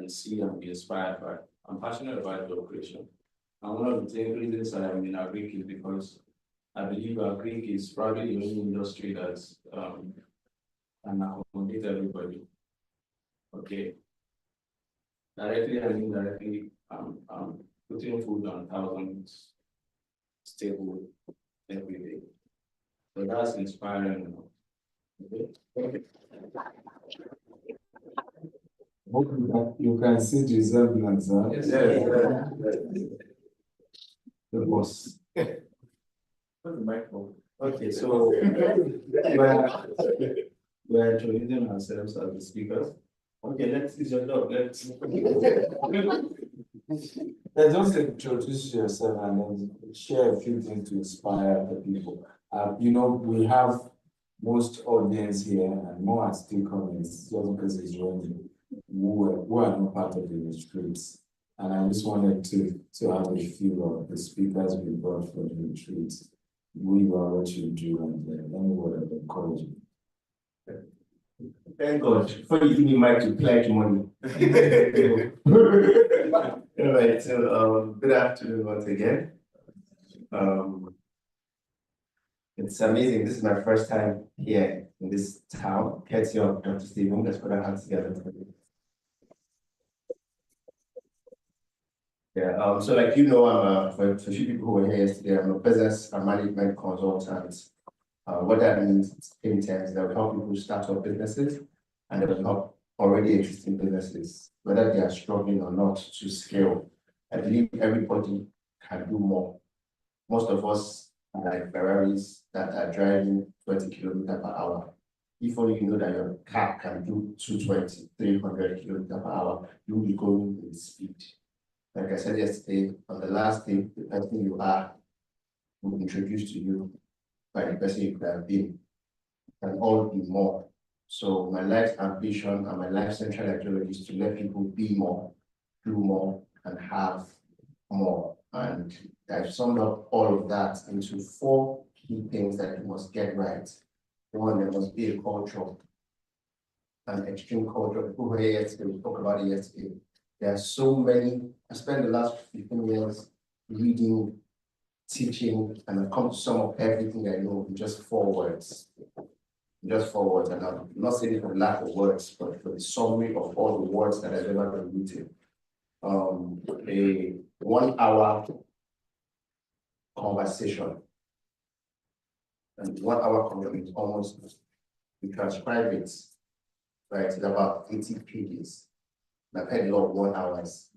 can see and be inspired by. I'm passionate about job creation. And one of the reasons I'm in agric is because I believe agric is probably the only industry that's can accommodate everybody. Okay. Directly and indirectly, putting food on thousands stable every day. So that's inspiring. Okay. Hope you can see the resemblance, huh? Yes. The boss. Okay, so we're introducing ourselves as the speakers. Okay, let's use your dog. Let's Just introduce yourself and then share a few things to inspire the people. You know, we have most audience here and more are still coming just because it's raining who are not part of the retreats. And I just wanted to have a few of the speakers we brought for the retreats. Who you are, what you do, and any word of encouragement. Thank God. Before you give me mic to pledge money. All right, so good afternoon once again. It's amazing. This is my first time here in this town. Courtesy of Dr. Stephen. Let's put our hands together. Yeah, so like you know, for a few people who were here yesterday, I'm a business and management consultant. What that means in terms is that we help people start up businesses and that we help already existing businesses, whether they are struggling or not, to scale. I believe everybody can do more. Most of us are like Ferraris that are driving 20 kilometers per hour. If only you know that your car can do 220, 300 kilometers per hour, you will be going with speed. Like I said yesterday, on the last day, the person you are will be introduced to you by the person you could have been, and all be more. So my life's ambition and my life central ideology is to let people be more, do more, and have more. And I've summed up all of that into 4 key things that you must get right. One, there must be a culture, an extreme culture. People who are here yesterday, we spoke about it yesterday. There are so many. I spent the last 15 years reading, teaching, and I've come to sum up everything I know in just 4 words. Just 4 words, and I'm not saying it for lack of words, but for the summary of all the words that I've ever been written. A 1 hour conversation. And 1 hour conversation is almost, we transcribe it, right? It's about 80 pages. And I've had a lot of 1 hours.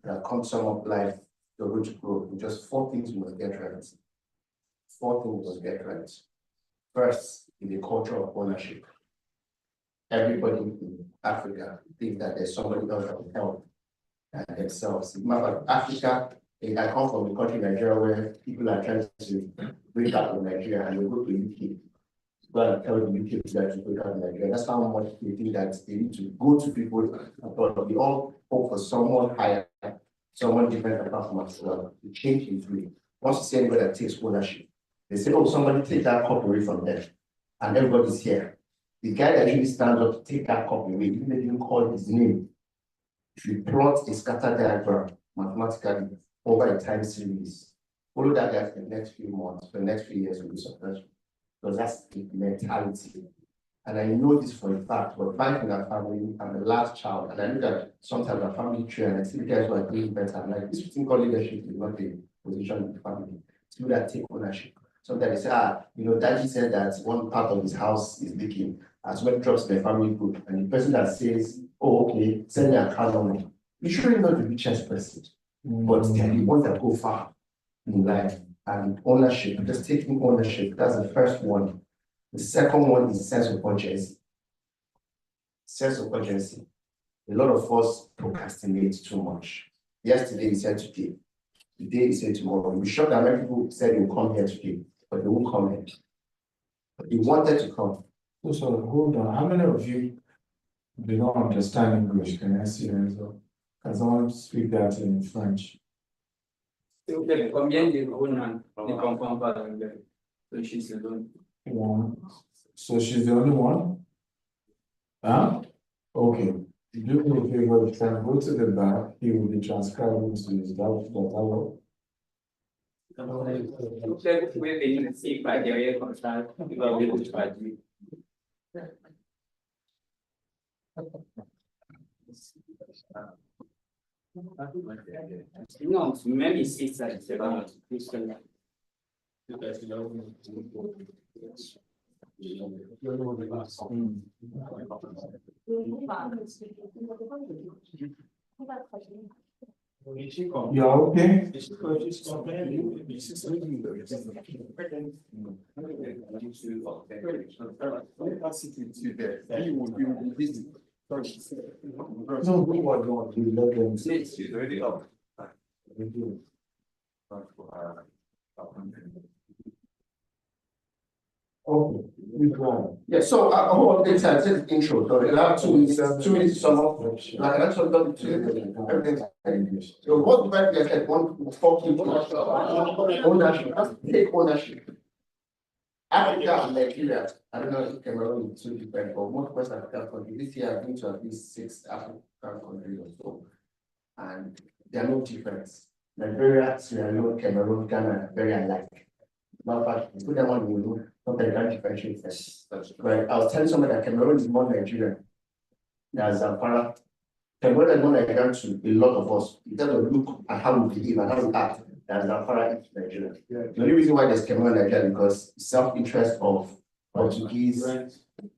And I've come to sum up life, the road to growth, with just 4 things we must get right. 4 things we must get right. First, in the culture of ownership. Everybody in Africa thinks that there's somebody else that will help themselves. Matter of Africa, I come from a country, Nigeria, where people are trying to break out of Nigeria and they go to UK. Go and tell the UK that to break out of Nigeria. That's how much they think that they need to go to people. But we all hope for someone higher, someone different apart from us. The change is real. Once you see anybody that takes ownership, they say, oh, somebody take that cup away from them. And everybody's here. The guy that actually stands up to take that cup away, even if you didn't call his name, if you plot a scatter diagram mathematically over a time series, follow that guy for the next few months, for the next few years, will be successful. Because that's the mentality. And I know this for a fact, but back in our family, I'm the last child, and I look at sometimes our family tree, and I see the guys who are doing better. I'm like, this thing called leadership is not a position in the family. It's people that take ownership. Sometimes they say, you know, daddy said that one part of his house is leaking. As well drops in the family group, and the person that says, oh, okay, send me a card on me. You shouldn't not the richest person, but they're the ones that go far in life. And ownership, just taking ownership, that's the first one. The second one is sense of urgency. Sense of urgency. A lot of us procrastinate too much. Yesterday, he said today. Today, he said tomorrow. You'll be shocked that many people said they'll come here today, but they won't come here. But they wanted to come. So hold on. How many of you do not understand English? Can I see you as well? Can someone speak that in French? Combien de Ronan ne comprend pas l'anglais? So she's the only one. So she's the only one? Huh? Okay. Do me a favor, you can go to the back, he will be transcribing to his that. No, many states are You are okay? No, we were going to let them say. Okay, we go. Yeah, so I hope this has this intro, so we have 2 minutes to sum up. Like I actually got the everything. So what the I said, one fucking ownership, take ownership. Africa and Nigeria, I don't know if Cameroon is too different, but most West African countries, this year I've been to at least 6 African countries or so. And they are no different. Nigeria, Sierra Leone, Cameroon, Ghana, very alike. Matter of fact, put them on the room, something can differentiate them. Right. I was telling someone that Cameroon is more Nigerian than Zamfara. Cameroon is more Nigerian to a lot of us. In terms of look at how we behave and how we act, than Zamfara is Nigeria. The only reason why there's Cameroon and Nigeria because self-interest of Portuguese,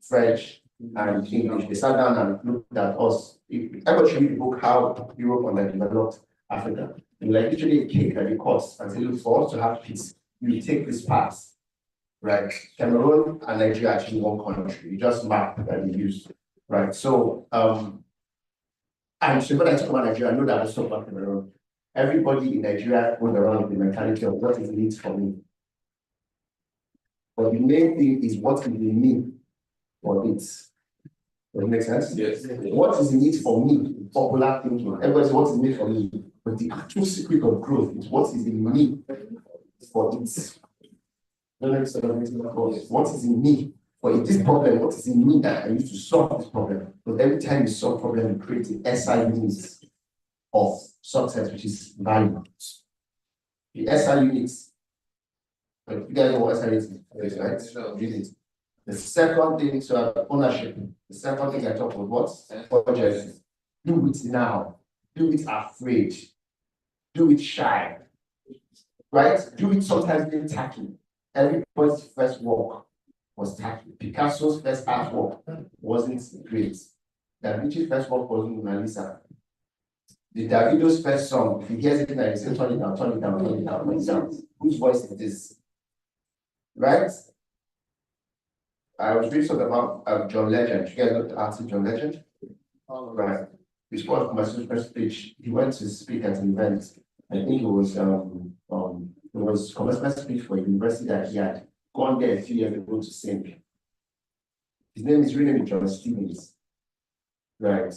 French, and English. They sat down and looked at us. Everybody should read the book How Europe Underdeveloped Africa. And like literally a cake that they cut and say, look, for us to have peace, you take this path, right? Cameroon and Nigeria are actually one country. You just map that you use, right? So, and so when I talk about Nigeria, I know that I talk about Cameroon. Everybody in Nigeria goes around with the mentality of what is in it for me. But the main thing is what is in me for it. Does it make sense? Yes. What is in it for me? Popular thinking. Everybody says what is in it for me. But the actual secret of growth is what is in me for it. What is in me for it? This problem, what is in me that I use to solve this problem? But every time you solve a problem, you create the SI units of success, which is value. The SI units. You guys know what SI units is, right? Unit. The second thing, so ownership. The second thing I talk about what? Budget. Do it now. Do it afraid. Do it shy. Right? Do it sometimes being tacky. Everybody's first work was tacky. Picasso's first artwork wasn't great. Da Vinci's first work wasn't Mona Lisa. The Davido's first song, if he hears it now, he says, turn it down, turn it down, turn it down, turn it down. Whose voice is this? Right? I was reading something about John Legend. You guys know the artist John Legend? Right. He spoke from my first speech. He went to speak at an event. I think it was commencement speech for a university that he had gone there a few years ago to sing. His name is really John Stevens. Right.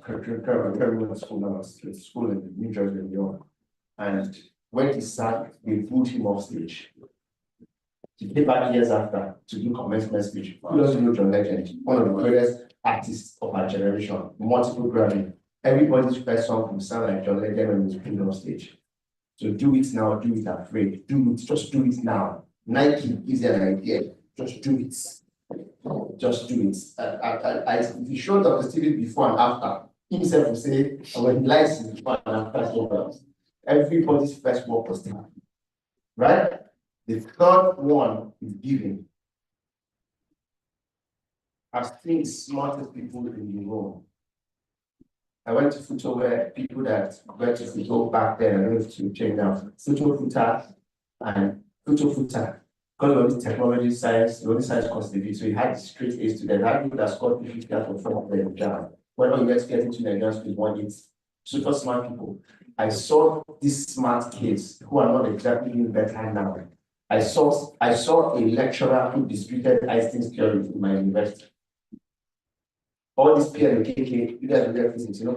Cameroon school in New Jersey, New York. And when he sang, they booed him off stage. He came back years after to do commencement speech. Who doesn't know John Legend? One of the greatest artists of our generation, multiple Grammy. Everybody's first song will sound like John Legend when he was playing on stage. So do it now, do it afraid. Do it, just do it now. Nike gives you an idea. Just do it. Just do it. If you showed up the Stevie before and after, himself will say, when he likes his before and after, everybody's first work was done. Right? The third one is giving. I've seen the smartest people in the world. I went to Futo where people that went to Futo back then, I don't know if to change now, Futa and Futa. Because of all this technology, science, the only science course they did, so he had straight A students. I had people that scored 50 out of 4 of them jam. When you guys get into Nigerian schools, one it's super smart people. I saw these smart kids who are not exactly doing better now. I saw a lecturer who disputed Einstein's theory in my university. All these PLKK, you guys will get physics, you know,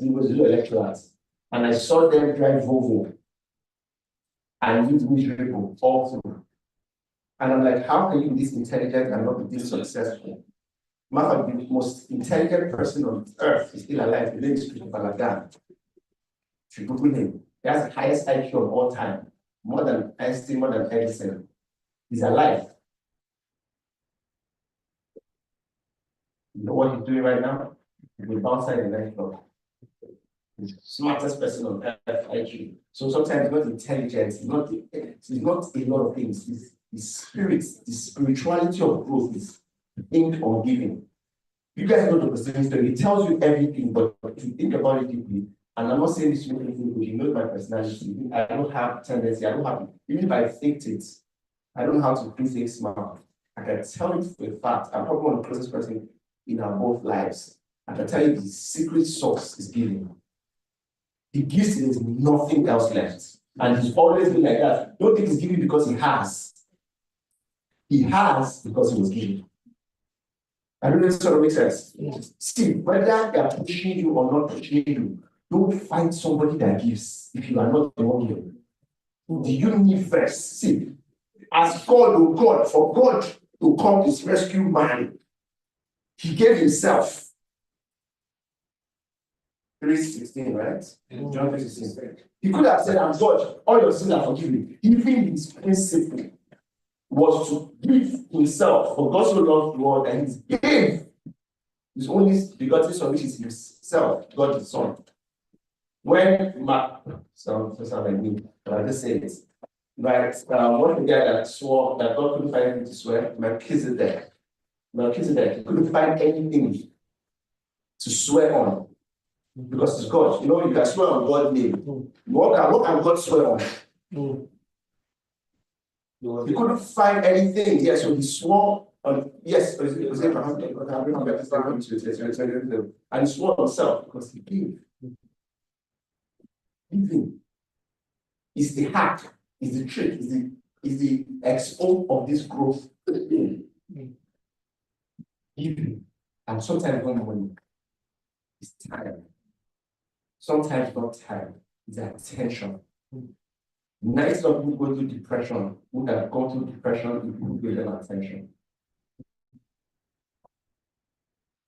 he was a lecturer. And I saw them drive Volvo and use miserable all through. And I'm like, how can you be this intelligent and not be this successful? Matter of the most intelligent person on earth is still alive. His name is Christopher Lagan. If you Google him, he has the highest IQ of all time, more than Einstein, more than Edison. He's alive. You know what he's doing right now? He's outside the next door. He's the smartest person on earth, IQ. So sometimes he's not intelligent, he's not a lot of things. His spirit, the spirituality of growth is aimed on giving. You guys know the person story, it tells you everything, but if you think about it deeply, and I'm not saying this to make anything because you know my personality, I don't have tendency, I don't have, even if I faked it, I don't know how to do things smart. I can tell you for a fact, I'm probably one of the closest person in our both lives. I can tell you the secret source is giving. He gives till there's nothing else left. And he's always been like that. Don't think he's giving because he has. He has because he was giving. I don't know if this sort of makes sense. Yes. See, whether they are pushing you or not pushing you, don't find somebody that gives if you are not the one giving. The you need first. See, as God, oh God, for God to come to rescue man, he gave himself. 3:16, right? John 3:16. He could have said, I'm God, all your sins are forgiven. Even his principle was to give himself, for God so loved the world that he gave his only begotten son, which is himself, God the Son. When Mark, sound like me, but I just say it. Right, one of the guy that swore that God couldn't find anything to swear, Melchizedek, he couldn't find anything to swear on. Because it's God. You know, you can swear on God's name. What can God swear on? He couldn't find anything. Yes, so he swore on, yes, it was Abraham. And he swore on himself because he gave. Giving is the hack, is the trick, is the expo of this growth. Giving. And sometimes when money is time. Sometimes not time, it's attention. 90% of people go through depression, who have gone through depression if people give them attention.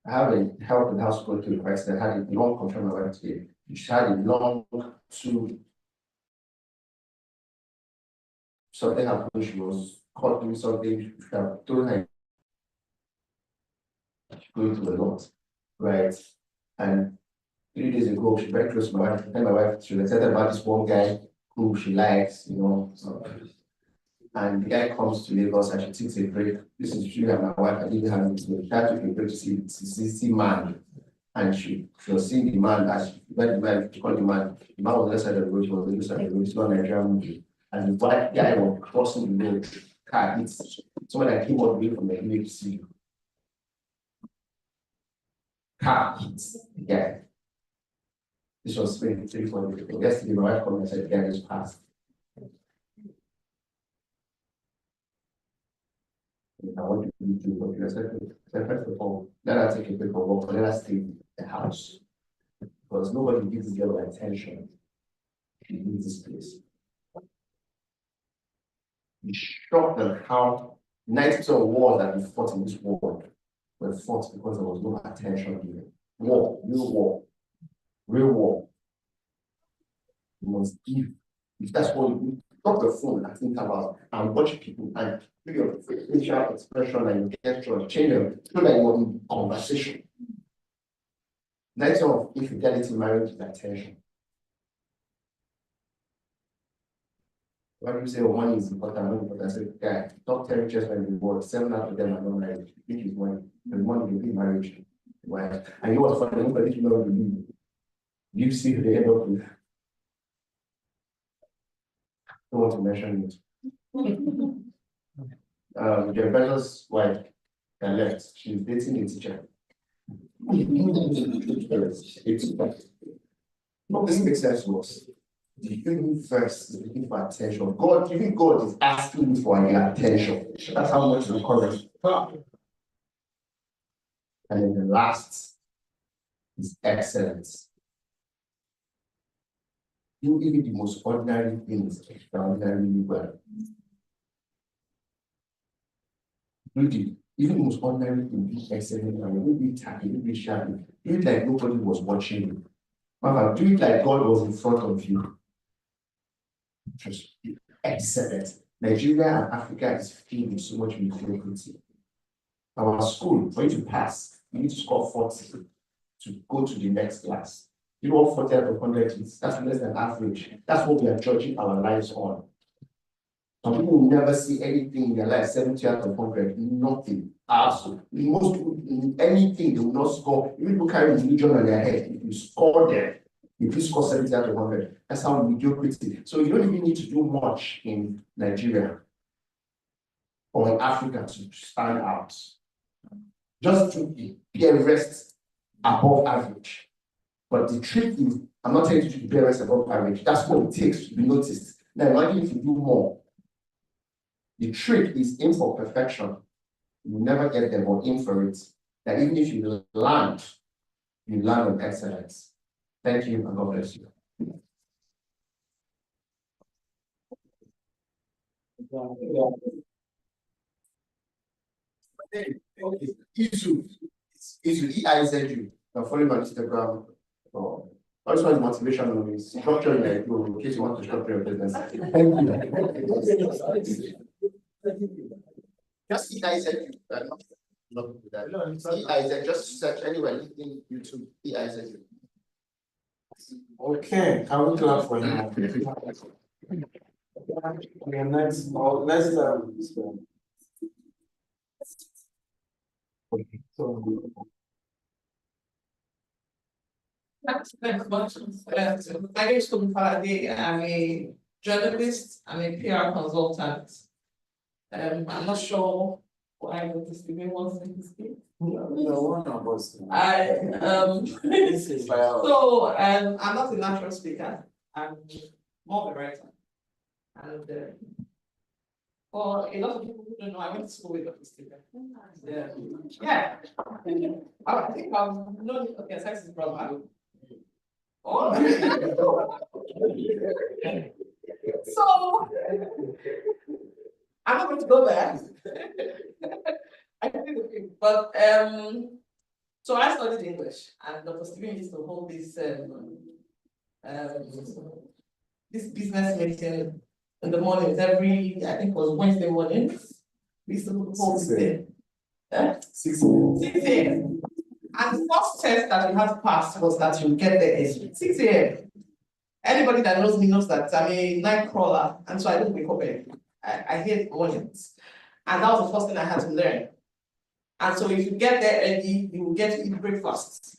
I have a help in the house going through the crisis. I had a long conference my wife today. She had a long to something happened. She was caught doing something. She have told her she's going through a lot, right? And 3 days ago, she's very close to my wife. And my wife, she was excited about this one guy who she likes, you know. So, and the guy comes to Lagos and she takes a break. This is she and my wife. I didn't have this. She had to take a break to see man. And she was seeing the man as she went the man to call the man. The man was on the other side of the road, she was on the other side of the road, it's not a Nigerian movie. And the white guy was crossing the road, car hits someone that came all the way from the UHC. Car hits the guy. This was 3-4 days ago. Yesterday, my wife called me and said, the guy just passed. I want you to do what you said. First of all, let us take a break for walk, let us stay in the house. Because nobody gives this girl attention. She needs this place. Be shocked at how 90% of wars that we fought in this world were fought because there was no attention given. War, real war. Real war. You must give. If that's what you talk the phone and think about and watch people and do your facial expression and your gesture, change them so that you're in conversation. 90% of infidelity in marriage is attention. When you say, oh, money is important, I say, guy, top 10 richest men in the world, 7 out of them are not married. Which is money. The money will be marriage. Right? And you know what's funny? Nobody you know what you you see who they end up with. Don't want to mention it. Jeff Bezos' wife that left, she's dating a teacher. What this makes sense to us. The universe is looking for attention. God, even God is asking for your attention. That's how much we call it. And then the last is excellence. Do even the most ordinary things extraordinarily well. Do even the most ordinary thing, be excellent, and you be tacky, you be shabby, do it like nobody was watching you. Mama, do it like God was in front of you. Just excellent. Nigeria and Africa is filled with so much mediocrity. Our school, for you to pass, you need to score 40 to go to the next class. You know what 40 out of 100 is? That's less than average. That's what we are judging our lives on. Some people will never see anything in their life 70 out of 100, nothing. Absolutely. Most people, in anything, they will not score. Even people carry religion on their head. If you score them, if you score 70 out of 100, that's how mediocrity. So you don't even need to do much in Nigeria or in Africa to stand out. Just to be a rest above average. But the trick is, I'm not telling you to be a rest above average. That's what it takes to be noticed. Now imagine if you do more. The trick is aim for perfection. You will never get there, but aim for it. That even if you land on excellence. Thank you, and God bless you. Okay, Izu, EIZU. I'm following on Instagram. Also has motivation on his structure in case you want to structure your business. Thank you. Just EIZU. Not that. EIZU, just search anywhere in YouTube, EIZU. Okay, can we clap for him? Okay, next, let's start with this one. So, My name is Toby Faraday. I'm a journalist and a PR consultant. I'm not sure why this Stephen wants me to speak. no, one of us. So I'm not a natural speaker. I'm more of a writer. And for a lot of people who don't know, I went to school with Dr. Stephen. Yeah. I think I've known okay, Science is brother. Oh. So I'm not going to go there. I think but so I studied English, and Dr. Stephen used to hold this this business meeting in the mornings every, I think it was Wednesday mornings. We used to hold it. 6 a.m. And the first test that we had to pass was that you get there at 6 a.m. Anybody that knows me knows that I'm a night crawler, and so I don't wake up early. I hate mornings. And that was the first thing I had to learn. And so if you get there early, you will get to eat breakfast.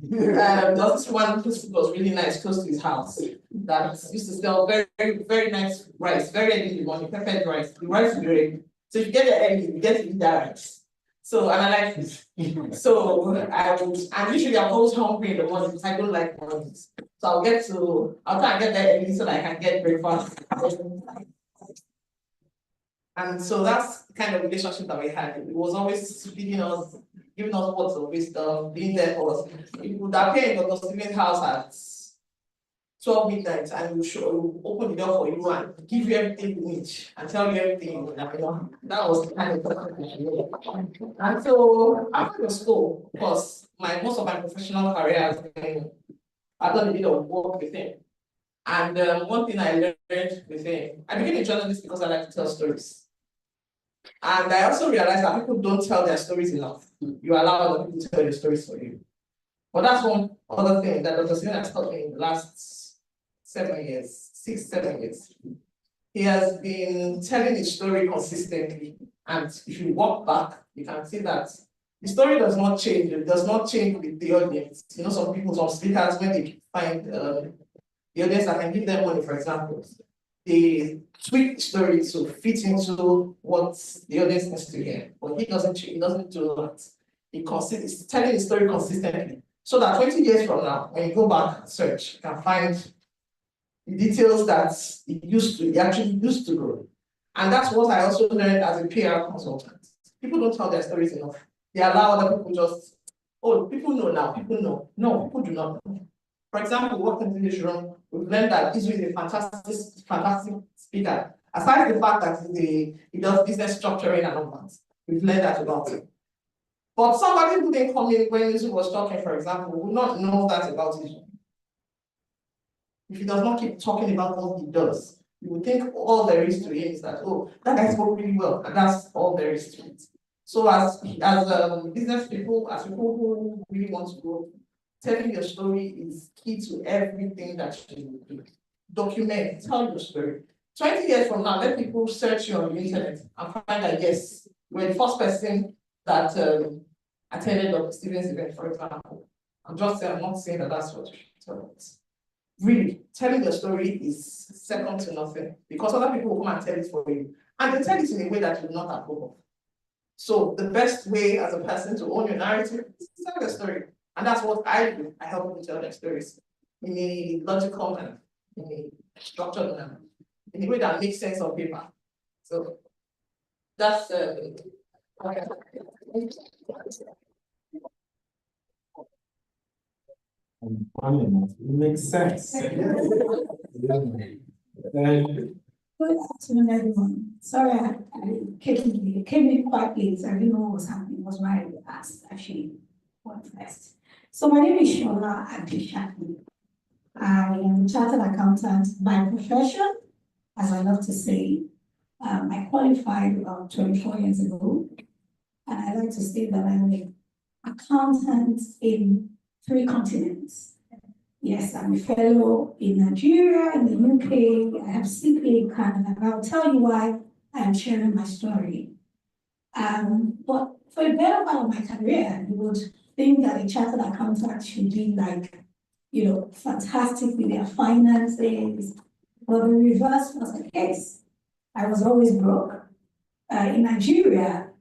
There was this one who was really nice, close to his house, that used to sell very, very, very nice rice, very early in the morning, peppered rice. The rice is great. So if you get there early, you get to eat that rice. So, and I like it. So and usually I'm always hungry in the morning because I don't like mornings. So I'll try and get there early so that I can get breakfast. And so that's the kind of relationship that we had. It was always feeding us, giving us words of wisdom, being there for us. It would appear in Dr. Stephen's house at 12 midnight and we'll open the door for you and give you everything you need and tell you everything you know. That was the kind of. And so after the school, of course, most of my professional career has been, I've done a bit of work with him. And one thing I learned with him, I became a journalist because I like to tell stories. And I also realized that people don't tell their stories enough. You allow other people to tell your stories for you. But that's one other thing that Dr. Stephen has taught me in the last 7 years, 6, 7 years. He has been telling his story consistently. And if you walk back, you can see that the story does not change. It does not change with the audience. You know, some people, some speakers, when they find the audience that can give them money, for example, they tweak the story to fit into what the audience needs to hear. But he doesn't do that. He's telling the story consistently. So that 20 years from now, when you go back and search, you can find the details that he actually used to grow. And that's what I also learned as a PR consultant. People don't tell their stories enough. They allow other people just, oh, people know now, people know. No, people do not know. For example, walked into this room, we've learned that Izu is a fantastic speaker. Aside from the fact that he does business structuring and all that, We've learned that about it. But somebody who didn't come in when Izu was talking, for example, would not know that about Izu. If he does not keep talking about what he does, you would think all there is to him is that, oh, that guy spoke really well, and that's all there is to it. So as business people, as people who really want to grow, telling your story is key to everything that you do. Document, tell your story. 20 years from now, let people search you on the internet and find that, yes, you're the first person that attended Dr. Stevens' event, for example. I'm not saying that that's what you should tell us. Really, telling your story is second to nothing because other people will come and tell it for you. And they tell it in a way that you will not approve of. So the best way as a person to own your narrative is to tell your story. And that's what I do. I help people tell their stories in a logical manner, in a structured manner, in a way that makes sense on paper. So that's okay. Funny enough, it makes sense. Good afternoon, everyone. Sorry, I came in quite late. I didn't know what was happening. Was why I asked actually what first. So my name is Shola Adishaki. I am a chartered accountant by profession, as I love to say. I qualified about 24 years ago, and I like to say that I'm an accountant in 3 continents. Yes, I'm a fellow in Nigeria, in the UK, I have CPA in Canada, and I'll tell you why I'm sharing my story. But for a better part of my career, you would think that a chartered accountant should be like, fantastic with their finances, but the reverse was the case. I was always broke. In Nigeria,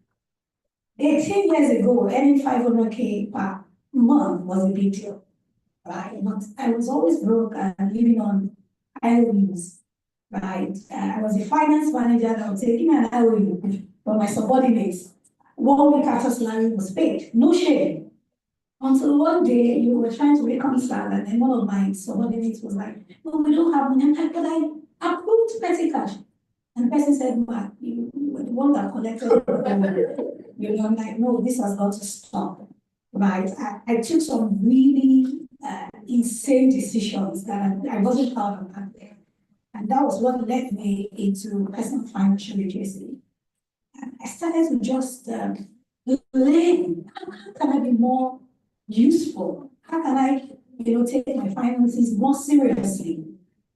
18 years ago, earning 500K per month was a big deal. Right, but I was always broke and living on IOUs, right? I was a finance manager that was taking an IOU from my subordinates. 1 week after salary was paid, no shame. Until one day you were trying to reconcile, and then one of my subordinates was like, "No, we don't have money." I'm like, "But I approved petty cash." And the person said, "Ma, you were the one that collected it." I'm like, "No, this has got to stop." Right? I took some really insane decisions that I wasn't proud of back then. And that was what led me into personal financial literacy. And I started to just learn, how can I be more useful? How can I, take my finances more seriously?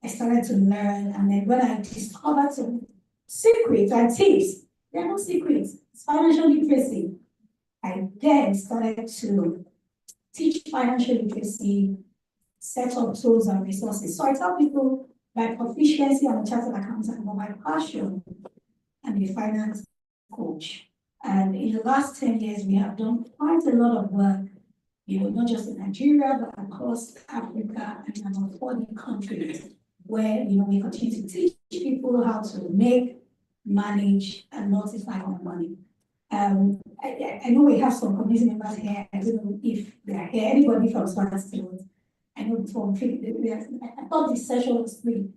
I started to learn, and then when I discovered some secrets and tips, they're not secrets, it's financial literacy. I then started to teach financial literacy, set up tools and resources. So I tell people by proficiency, I'm a chartered accountant, but by passion, I'm a finance coach. And in the last 10 years, we have done quite a lot of work, not just in Nigeria, but across Africa and about 40 countries, where we continue to teach people how to make, manage, and multiply their money. I know we have some community members here. I don't know if they are here. Anybody from Swansea? I know from I thought this session was free,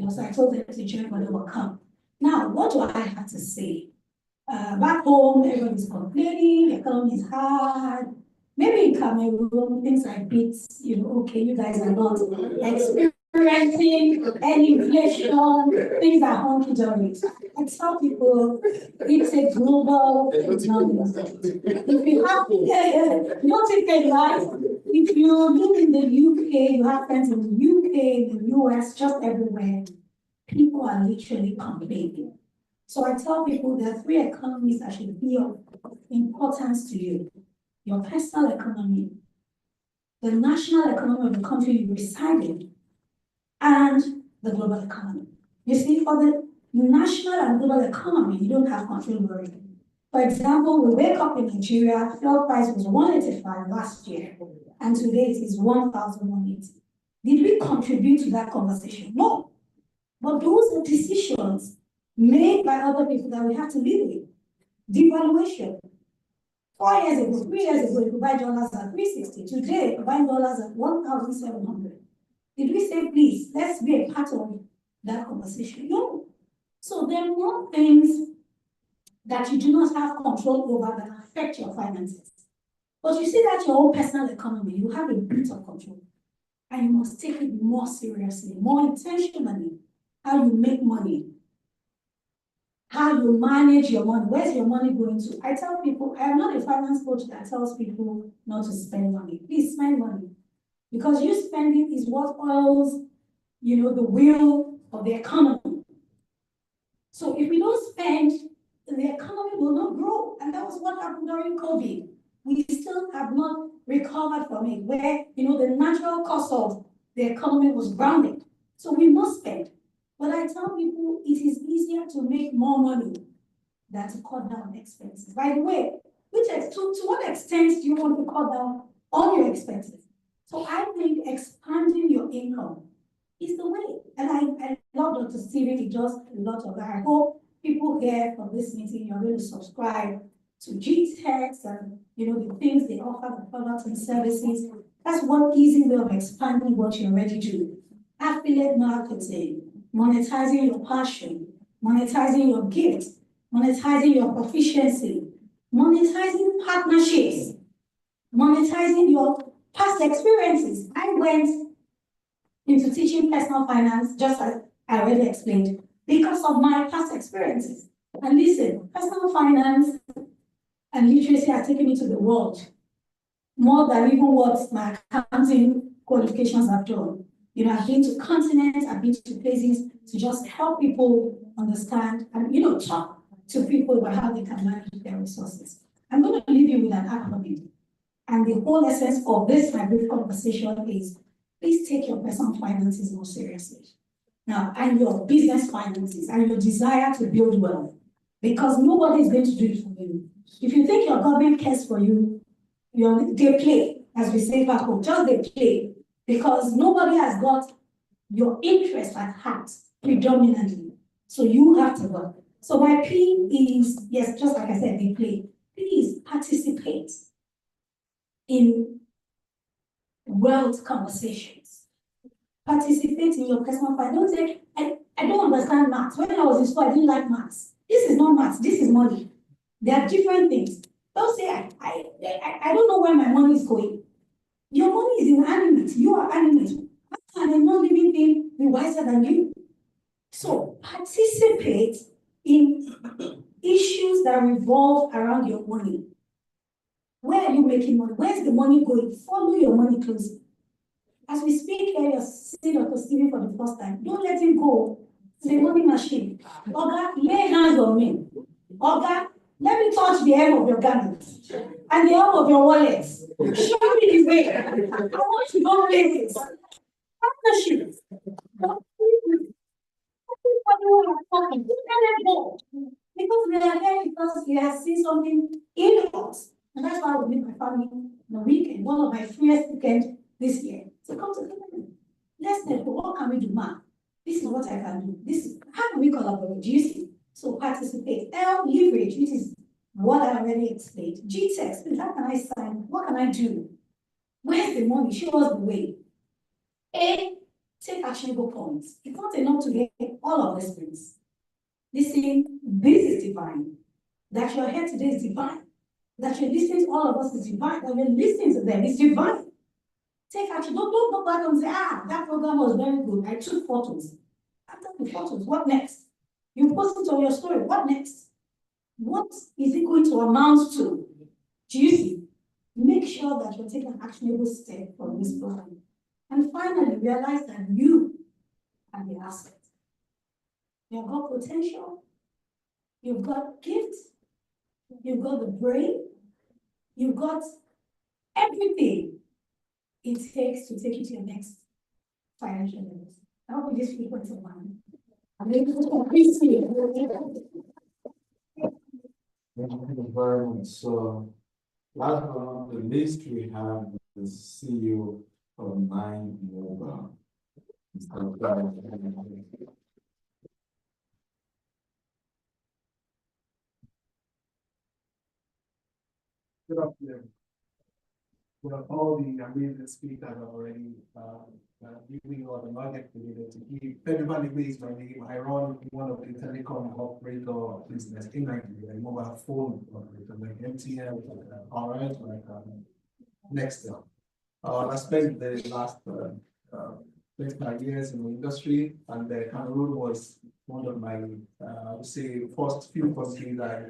so I told them to join when they will come. Now, what do I have to say? Back home, everybody's complaining, the economy is hard. Maybe in Cameroon, things like bits, okay, you guys are not experiencing any inflation, things are hunky-dory. I tell people it's a global phenomenon. If you have, not take a life. If you live in the UK, you have friends in the UK, in the US, just everywhere, people are literally complaining. So I tell people there are 3 economies that should be of importance to you. Your personal economy, the national economy of the country you reside in, and the global economy. You see, for the national and global economy, you don't have control over it. For example, we wake up in Nigeria, fuel price was 185 last year, and today it is 1,180. Did we contribute to that conversation? No. But those are decisions made by other people that we have to live with. Devaluation. 4 years ago, 3 years ago, you could buy dollars at 360. Today, you buy dollars at 1,700. Did we say, please, let's be a part of that conversation? No. So there are more things that you do not have control over that affect your finances. But you see that your own personal economy, you have a bit of control. And you must take it more seriously, more intentionally. How you make money, how you manage your money, where's your money going to? I tell people, I am not a finance coach that tells people not to spend money. Please spend money. Because you spending is what oils, the wheel of the economy. So if we don't spend, the economy will not grow. And that was what happened during COVID. We still have not recovered from it, where, the natural cost of the economy was grounded. So we must spend. But I tell people it is easier to make more money than to cut down expenses. By the way, to what extent do you want to cut down on your expenses? So I think expanding your income is the way. And I love Dr. Stephen, he does a lot of that. I hope people here from this meeting, you're going to subscribe to GTEx and the things they offer, the products and services. That's one easy way of expanding what you already do. Affiliate marketing, monetizing your passion, monetizing your gift, monetizing your proficiency, monetizing partnerships, monetizing your past experiences. I went into teaching personal finance, just as I already explained, because of my past experiences. And listen, personal finance and literacy has taken me to the world more than even what my accounting qualifications have done. I've been to continents, I've been to places to just help people understand and, talk to people about how they can manage their resources. I'm going to leave you with an acronym. And the whole essence of this my brief conversation is, please take your personal finances more seriously. Now, and your business finances and your desire to build wealth, because nobody is going to do it for you. If you think your government cares for you, they play, as we say back home, just they play, because nobody has got your interest at heart predominantly. So you have to work. So my plea is, yes, just like I said, they play. Please participate in wealth conversations. Participate in your personal finance. Don't say, I don't understand maths. When I was in school, I didn't like maths. This is not maths, this is money. There are different things. Don't say, I don't know where my money is going. Your money is in animate. You are animate. How can a non-living thing be wiser than you? So participate in issues that revolve around your money. Where are you making money? Where's the money going? Follow your money closely. As we speak here, you're seeing Dr. Stephen for the first time. Don't let him go to the money machine. Oga, lay hands on me. Oga, let me touch the hem of your garment and the hem of your wallet. Show me the way. I want to go places. Partnerships. Because we are here because we have seen something in us. And that's why I will meet my family on the weekend, one of my freest weekends this year. So come to Cameroon. Let's think, what can we do now? This is what I can do. This is how can we collaborate? Do you see? So participate. L leverage, which is what I already explained. GTEx, how can I sign? What can I do? Where's the money? Show us the way. A, take actionable points. It's not enough to get all of these things. Listen, this is divine. That you're here today is divine. That you're listening to all of us is divine. That you're listening to them is divine. Take action. Don't go back and say, that program was very good. I took photos. After the photos, what next? You post it on your story. What next? What is it going to amount to? Do you see? Make sure that you're taking an actionable step from this program. And finally, realize that you are the asset. You've got potential. You've got gifts. You've got the brain. You've got everything it takes to take you to your next financial levels. I hope this frequency of mind. I'm able to appreciate it. Thank you very much. So, last but not the least, we have the CEO of Nine Mobile. Good afternoon. Well, all the amazing speakers have already, giving all the logic needed to give. Everybody knows my name. I run one of the telecom operator business in Nigeria, mobile phone operator, like MTN, Orange, Nextel. I spent the last 25 years in the industry, and Cameroon was one of my, I would say, first few countries I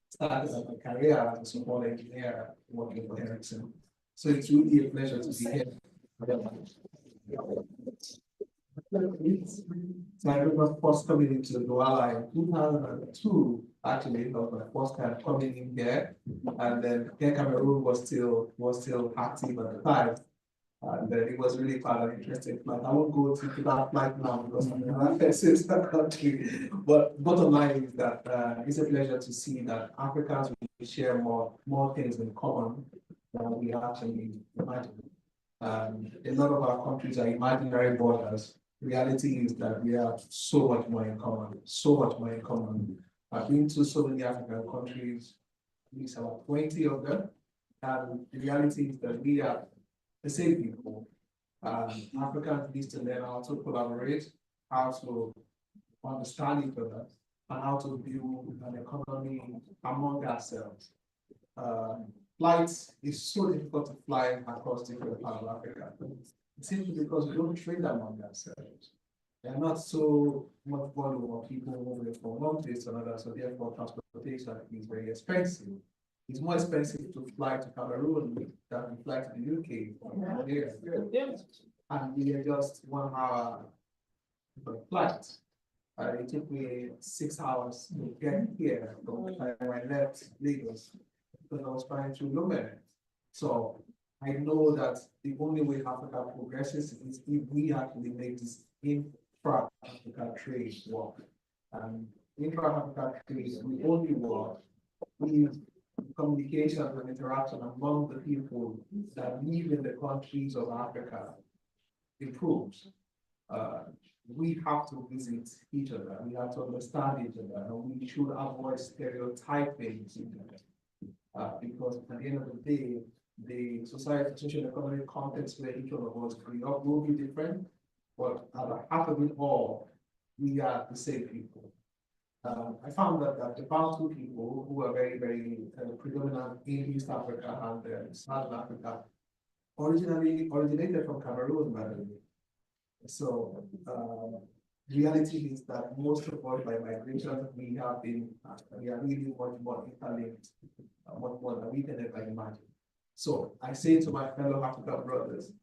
started my career as a support engineer working for Ericsson. So it's really a pleasure to be here. So I remember first coming into Duoala in 2002. Actually, that was my first time coming in here, and then Cameroon was still active at the time. And it was really quite an interesting flight. I won't go to that flight now because I'm in that country. But bottom line is that it's a pleasure to see that Africans will share more things in common than we actually imagine. A lot of our countries are imaginary borders. Reality is that we have so much more in common, so much more in common. I've been to so many African countries, at least about 20 of them. And the reality is that we are the same people. Africans need to learn how to collaborate, how to understand each other, and how to build an economy among ourselves. Flights is so difficult to fly across different parts of Africa. Simply because we don't trade among ourselves. They are not so much volume of people moving from one place to another, so therefore transportation is very expensive. It's more expensive to fly to Cameroon than to fly to the UK from Nigeria. And we are just 1 hour flight. It took me 6 hours to get here from the time I left Lagos because I was trying to look at it. So I know that the only way Africa progresses is if we actually make this intra-Africa trade work. And intra-Africa trade will only work with communication and interaction among the people that live in the countries of Africa improves. We have to visit each other, we have to understand each other, and we should avoid stereotyping each other. Because at the end of the day, the social economic context where each one of us grew up will be different, but at the heart of it all, we are the same people. I found that the Bantu people who are very, very predominant in East Africa and Southern Africa originated from Cameroon, by the way. So reality is that most of us by migration we are really much more interlinked, much more than we can ever imagine. So I say to my fellow African brothers,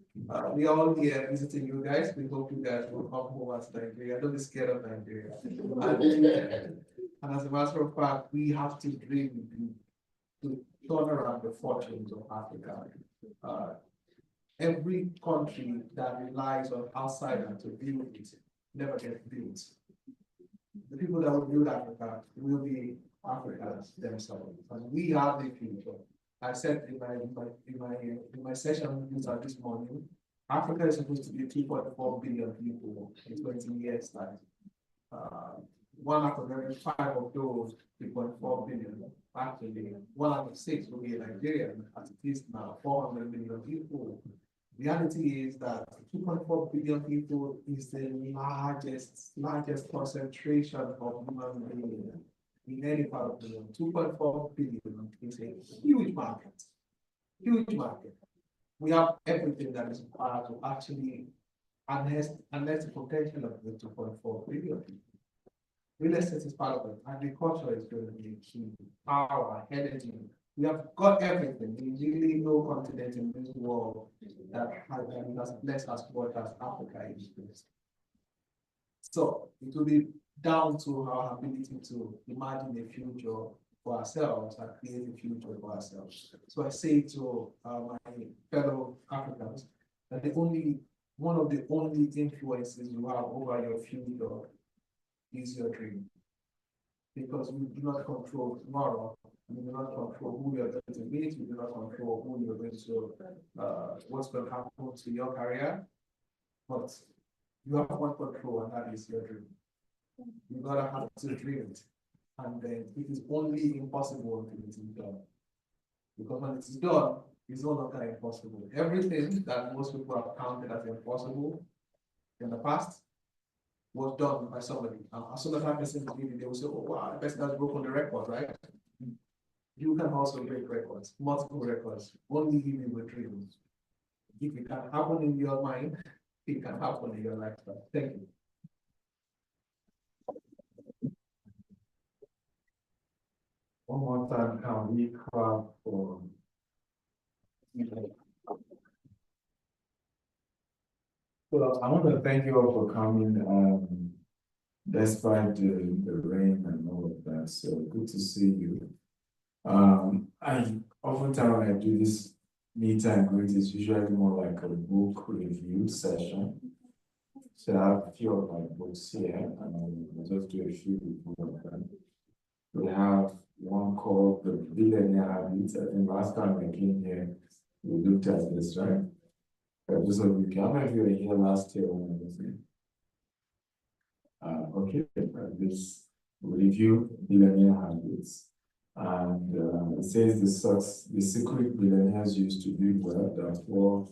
we are all here visiting you guys. We hope you guys will come over to Nigeria. Don't be scared of Nigeria. And as a matter of fact, we have to dream to turn around the fortunes of Africa. Every country that relies on outsider to build it never gets built. The people that will build Africa will be Africans themselves, and we are the future. I said in my session this morning, Africa is supposed to be 2.4 billion people in 20 years time. 1 out of every 5 of those 3.4 billion, actually 1 out of 6 will be Nigerian, as it is now 400 million people. Reality is that 2.4 billion people is the largest concentration of human beings in any part of the world. 2.4 billion is a huge market. Huge market. We have everything that is required to actually harness the potential of the 2.4 billion people. Real estate is part of it. Agriculture is going to be key. Power, energy. We have got everything. There's really no continent in this world that has blessed us much as Africa is blessed. So it will be down to our ability to imagine a future for ourselves and create a future for ourselves. So I say to my fellow Africans that one of the only influences you have over your future is your dream. Because you do not control tomorrow, you do not control who you're going to meet, you do not control who you're going to, what's going to happen to your career, but you have one control, and that is your dream. You gotta have to dream it, and then it is only impossible until it is done. Because when it is done, is no longer impossible. Everything that most people have counted as impossible in the past was done by somebody. As soon as that person did it, they will say, oh, wow, the person has broken the record, right? You can also break records, multiple records, only if you will dream. If it can happen in your mind, it can happen in your lifestyle. Thank you. One more time, can we clap for? Well, I want to thank you all for coming, despite the rain and all of that, so good to see you. I oftentimes when I do this meet and greet, it's usually more like a book review session. So I have a few of my books here, and I'll just do a few of them. We have one called The Billionaire Habit. I think last time I came here, we looked at this, right? Just so we can, if you were here last year when I was here. Okay, this review Billionaire Habits. And it says the secret billionaires used to do well, therefore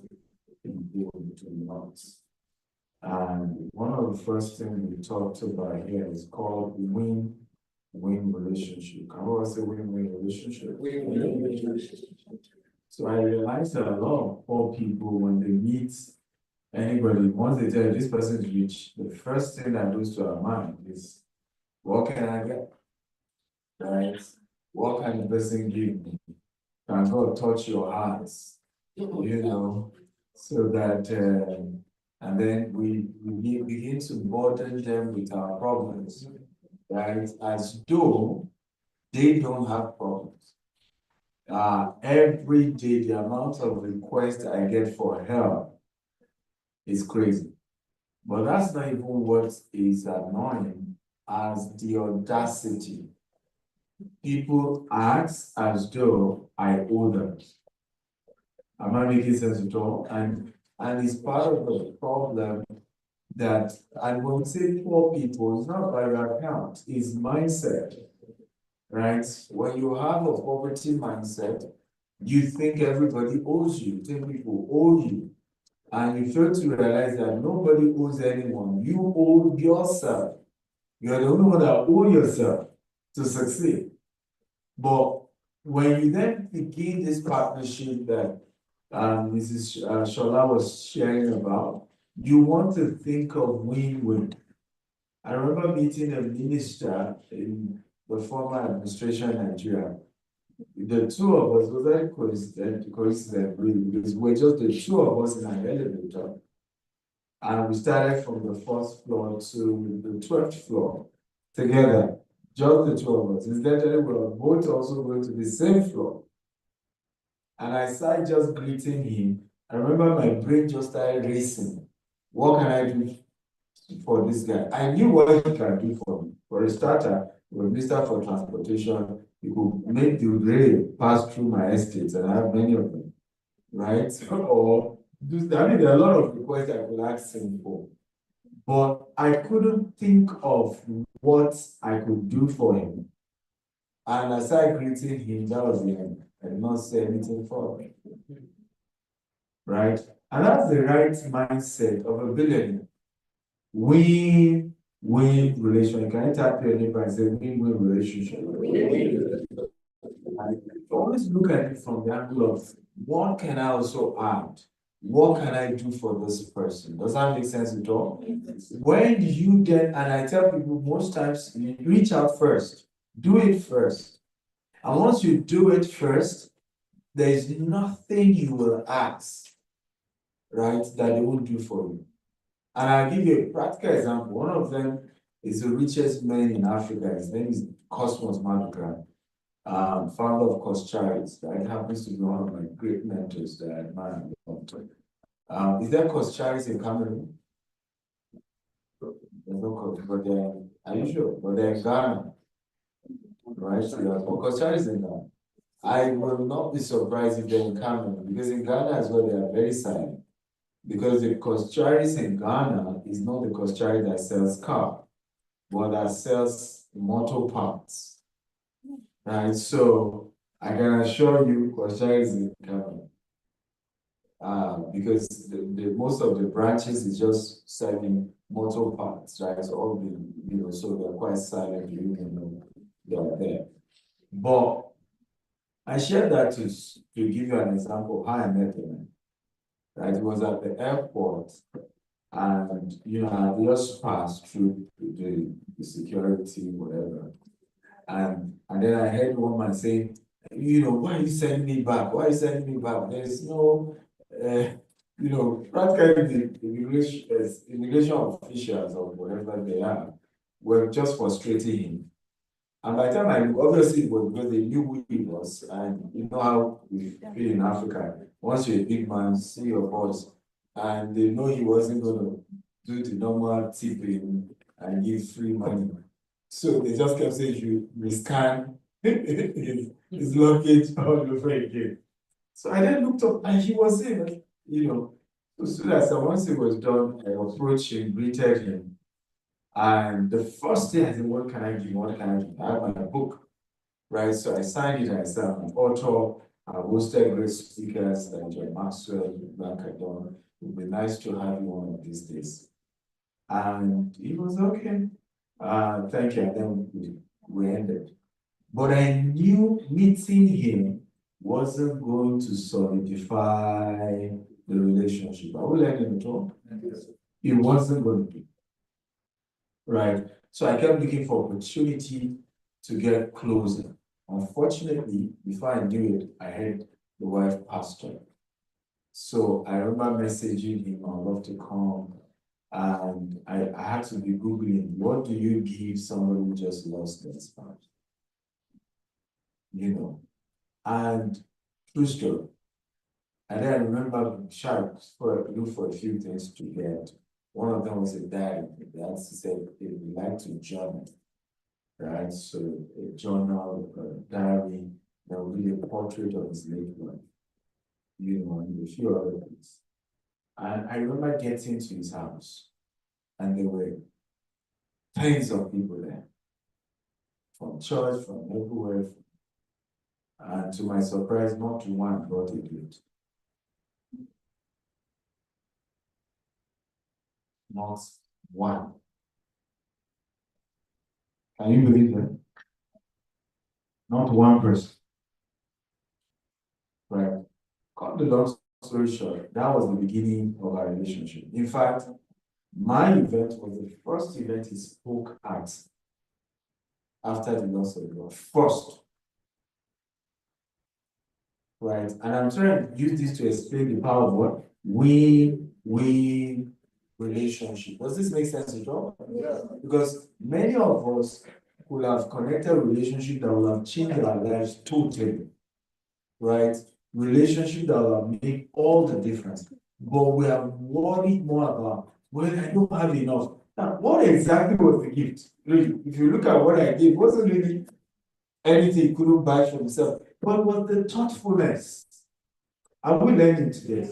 people to not. And one of the first things we talked about here is called win-win relationship. Can we say win-win relationship? Win-win relationship. So I realized that a lot of poor people, when they meet anybody, once they tell you this person is rich, the first thing that goes to our mind is, what can I get? Right? What can the person give me? Can God touch your hearts? You know, so that, and then we begin to burden them with our problems, right? As though they don't have problems. Every day, the amount of requests I get for help is crazy. But that's not even what is annoying as the audacity. People ask as though I owe them. Am I making sense at all? And it's part of the problem that, and when we say poor people, it's not by your account, it's mindset, right? When you have a poverty mindset, you think everybody owes you, you think people owe you, and you fail to realize that nobody owes anyone. You owe yourself. You're the only one that owe yourself to succeed. But when you then begin this partnership that Mrs. Shola was sharing about, you want to think of win-win. I remember meeting a minister in the former administration in Nigeria. The two of us was very coincident because we're just the two of us in an elevator. And we started from the first floor to the 12th floor together, just the two of us. Instead, we were both also going to the same floor. And I started just greeting him. I remember my brain just started racing. What can I do for this guy? I knew what he can do for me. For a starter, he was Minister for Transportation. He could make the rail pass through my estates, and I have many of them, right? Or I mean, there are a lot of requests I could ask him for, but I couldn't think of what I could do for him. And as I greeted him, that was the end. I did not say anything for him. Right? And that's the right mindset of a billionaire. Win-win relationship. Can you tap your neighbor and say win-win relationship? Always look at it from the angle of what can I also add? What can I do for this person? Does that make sense at all? When you get, and I tell people most times, you reach out first. Do it first. And once you do it first, there is nothing you will ask, right, that they won't do for you. And I'll give you a practical example. One of them is the richest man in Africa. His name is Cosmos Maduka, founder of Cos Charities. That happens to be one of my great mentors that I admire. Is there Cos Charities in Cameroon? There's no Cos, but are you sure? But they're in Ghana, right? So Cos Charities in Ghana. I will not be surprised if they're in Cameroon, because in Ghana as well, they are very silent. Because the Cos Charities in Ghana is not the Cos Charity that sells car, but that sells motor parts. Right? So I can assure you, Cos Charities in Cameroon. Because most of the branches is just selling motor parts, right? So all the, so they're quite silent, you even know they're there. But I share that to give you an example of how I met them. Right, it was at the airport, and I just passed through the security, whatever. And then I heard one man say, why are you sending me back? Why are you sending me back? There's no, practically the immigration officials or whatever they are were just frustrating him. And by the time I look, obviously it was because they knew who he was, and you know how we feel in Africa. Once you're a big man, see your boss, and they know he wasn't going to do the normal tipping and give free money. So they just kept saying you rescan his luggage all over again. So I then looked up and he was in, as soon as once it was done, I approached him, greeted him. And the first thing I said, what can I give? What can I give? I have my book, right? So I signed it, I said, I'm an author, I've hosted great speakers like John Maxwell, Blanca Don. It would be nice to have you one of these days. And he was okay. Thank you. And then we ended. But I knew meeting him wasn't going to solidify the relationship. I will let him talk. It wasn't going to be. Right. So I kept looking for opportunity to get closer. Unfortunately, before I knew it, I had the wife passed away. So I remember messaging him, I'd love to come. And I had to be Googling, what do you give somebody who just lost their spouse? And true story. And then I remember sharks look for a few things to get. One of them was a diary. That said they would like to journal, right? So a journal, a diary, that would be a portrait of his late wife, and a few other things. And I remember getting to his house, and there were tens of people there, from church, from everywhere. And to my surprise, not one brought a gift. Not one. Can you believe that? Not one person. Right. Cut the long story short, that was the beginning of our relationship. In fact, my event was the first event he spoke at after the loss of God. First. Right. And I'm trying to use this to explain the power of what? We relationship. Does this make sense at all? Yeah. Because many of us will have connected relationship that will have changed our lives totally. Right? Relationship that will have made all the difference. But we are worried more about, well, I don't have enough. Now, what exactly was the gift? Really, if you look at what I gave, it wasn't really anything he couldn't buy for himself. But was the thoughtfulness. Are we learning today?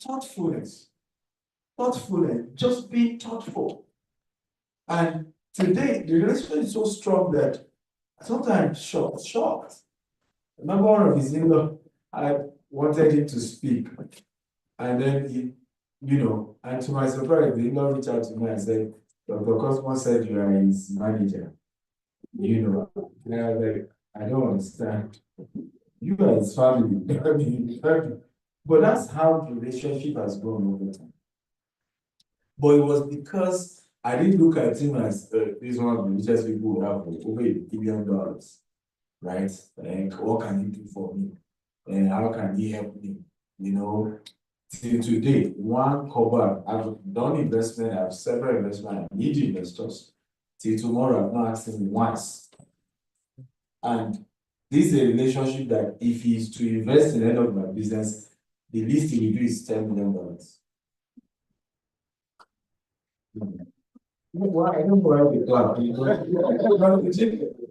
Thoughtfulness. Thoughtfulness, just be thoughtful. And today, the relationship is so strong that sometimes shocked. Remember one of his in-law, I wanted him to speak. And then he, and to my surprise, the in-law reached out to me and said, Dr. Cosmo said you are his manager. And I was like, I don't understand. You are his family. But that's how the relationship has grown over time. But it was because I didn't look at him as this one of the richest people who have over $1 billion, right? Like, what can he do for me? And how can he help me? Till today, one cover, I've done investment, I have several investments, I need investors. Till tomorrow, I've not asked him once. And this is a relationship that if he's to invest in any of my business, the least he will do is $10 million. Well, I don't know the club.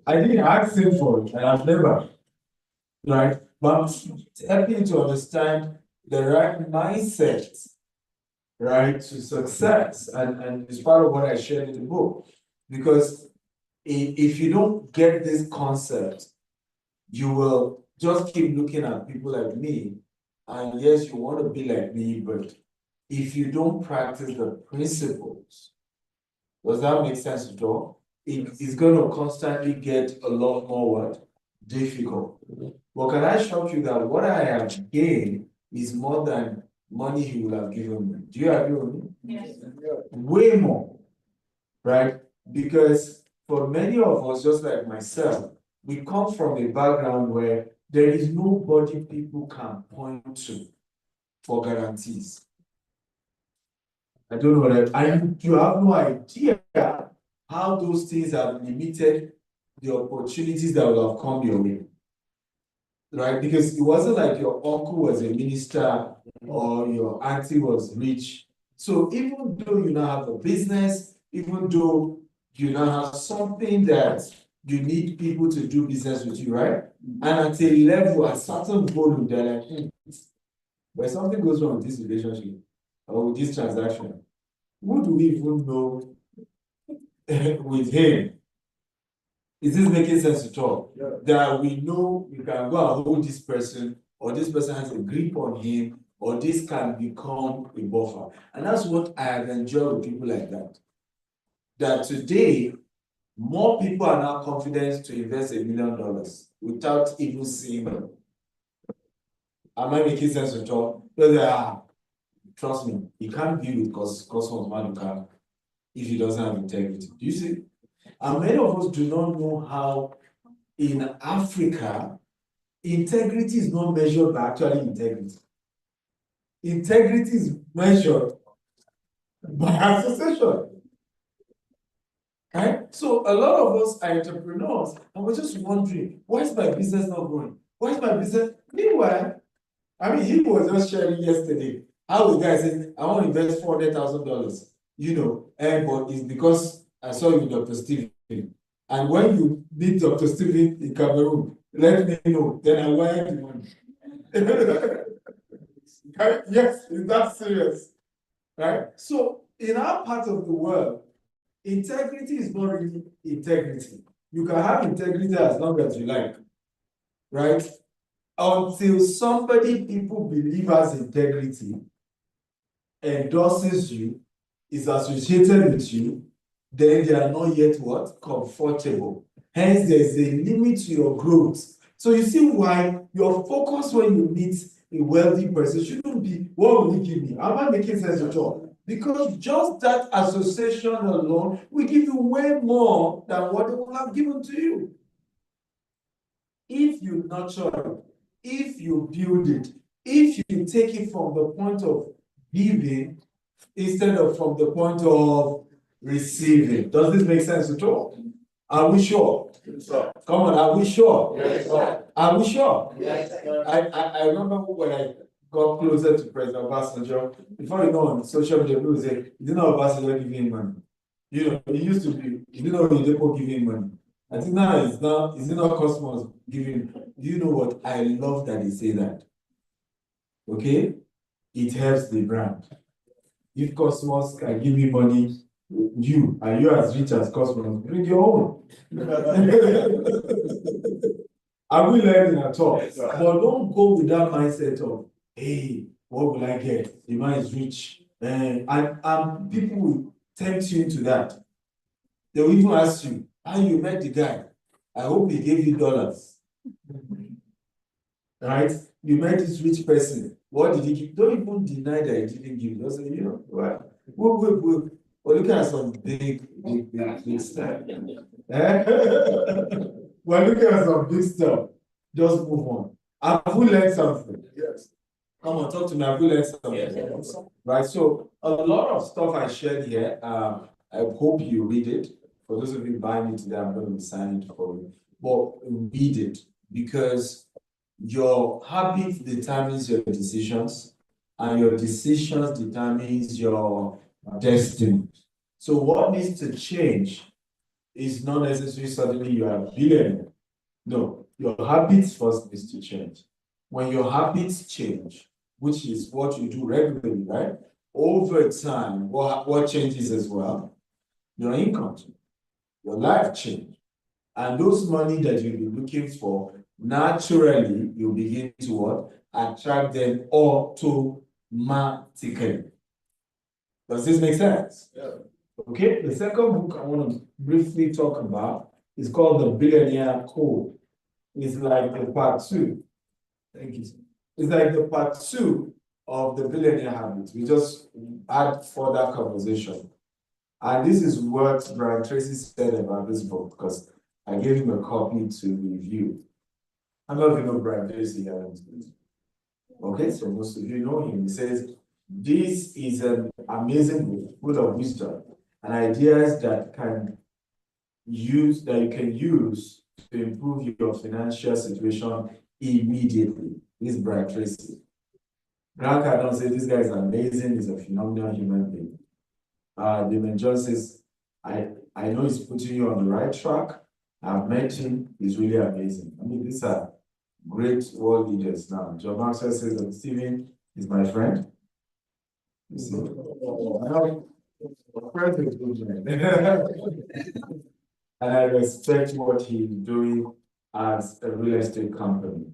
I didn't ask him for it, and I've never. Right? But helping to understand the right mindset, right, to success. And it's part of what I shared in the book. Because if you don't get this concept, you will just keep looking at people like me and yes, you want to be like me, but if you don't practice the principles, does that make sense at all? It is gonna constantly get a lot more what? Difficult. But can I shock you that what I have gained is more than money he would have given me? Do you agree with me? Yes. Way more, right? Because for many of us, just like myself, we come from a background where there is nobody people can point to for guarantees. I don't know that, and you have no idea how those things have limited the opportunities that will have come your way. Right? Because it wasn't like your uncle was a minister or your auntie was rich. So even though you now have a business, even though you now have something that you need people to do business with you, right? And at a level, a certain volume, they're like, when something goes wrong with this relationship or with this transaction, who do we even know with him? Is this making sense to talk? Yeah. That we know we can go and hold this person, or this person has a grip on him, or this can become a buffer. And that's what I have enjoyed with people like that. That today, more people are now confident to invest $1 million without even seeing them. Am I making sense to talk? Because trust me, he can't be with Cosmos Maduka if he doesn't have integrity. Do you see? And many of us do not know how in Africa, integrity is not measured by actually integrity. Integrity is measured by association. Right? So a lot of us are entrepreneurs and we're just wondering, why is my business not growing? Why is my business? Meanwhile, I mean, he was just sharing yesterday how the guy said, I want to invest $400,000, but it's because I saw you with Dr. Stephen. And when you meet Dr. Stephen in Cameroon, let me know, then I wire the money. Yes, is that serious? Right? So, in our part of the world, integrity is not really integrity. You can have integrity as long as you like, right? Until somebody people believe has integrity, endorses you, is associated with you, then they are not yet what? Comfortable. Hence, there's a limit to your growth. So you see why your focus when you meet a wealthy person shouldn't be, what will he give me? Am I making sense at all? Because just that association alone will give you way more than what they will have given to you. If you nurture it, if you build it, if you take it from the point of giving instead of from the point of receiving. Does this make sense at all? Are we sure? Yes, sir. Come on, are we sure? Yes, sir. Are we sure? Yes, sir. I remember when I got closer to President Obasanjo, before you know on social media, people say, you know Obasanjo giving him money. It used to be, you know Oyedepo giving him money. I think now is it not Cosmos giving? Do you know what? I love that he say that. Okay? It helps the brand. If Cosmos can give me money, are you as rich as Cosmos? Bring your own. Are we learning at all? Yes, sir. But don't go with that mindset of, hey, what will I get? The man is rich. And people will tempt you into that. They will even ask you, how you met the guy? I hope he gave you dollars. Right? You met this rich person. What did he give? Don't even deny that he didn't give. Just say, well, we're looking at some big stuff. We're looking at some big stuff. Just move on. Have we learned something? Yes. Come on, talk to me. Have we learned something? Yes. Right. So a lot of stuff I shared here. I hope you read it. For those of you buying it today, I'm going to be signing it for you. But read it because your habit determines your decisions, and your decisions determines your destiny. So what needs to change is not necessarily suddenly you are a billionaire. No, your habits first needs to change. When your habits change, which is what you do regularly, right? Over time, what changes as well? Your income, your life change. And those money that you'll be looking for, naturally, you begin to what? attract them automatically. Does this make sense? Yeah. Okay, the second book I want to briefly talk about is called The Billionaire Code. It's like the part 2. Thank you. It's like the part 2 of the billionaire habits. We just add further conversation. And this is what Brian Tracy said about this book, because I gave him a copy to review. I don't know if you know Brian Tracy. Okay, so most of you know him. He says, this is an amazing book full of wisdom and ideas that you can use to improve your financial situation immediately. This is Brian Tracy. Grant Cardone says this guy is amazing, he's a phenomenal human being. Damon John says, I know he's putting you on the right track. I've met him, he's really amazing. I mean, these are great world leaders now. John Maxwell says that Stephen is my friend. You see? Friend is good man. And I respect what he's doing as a real estate company.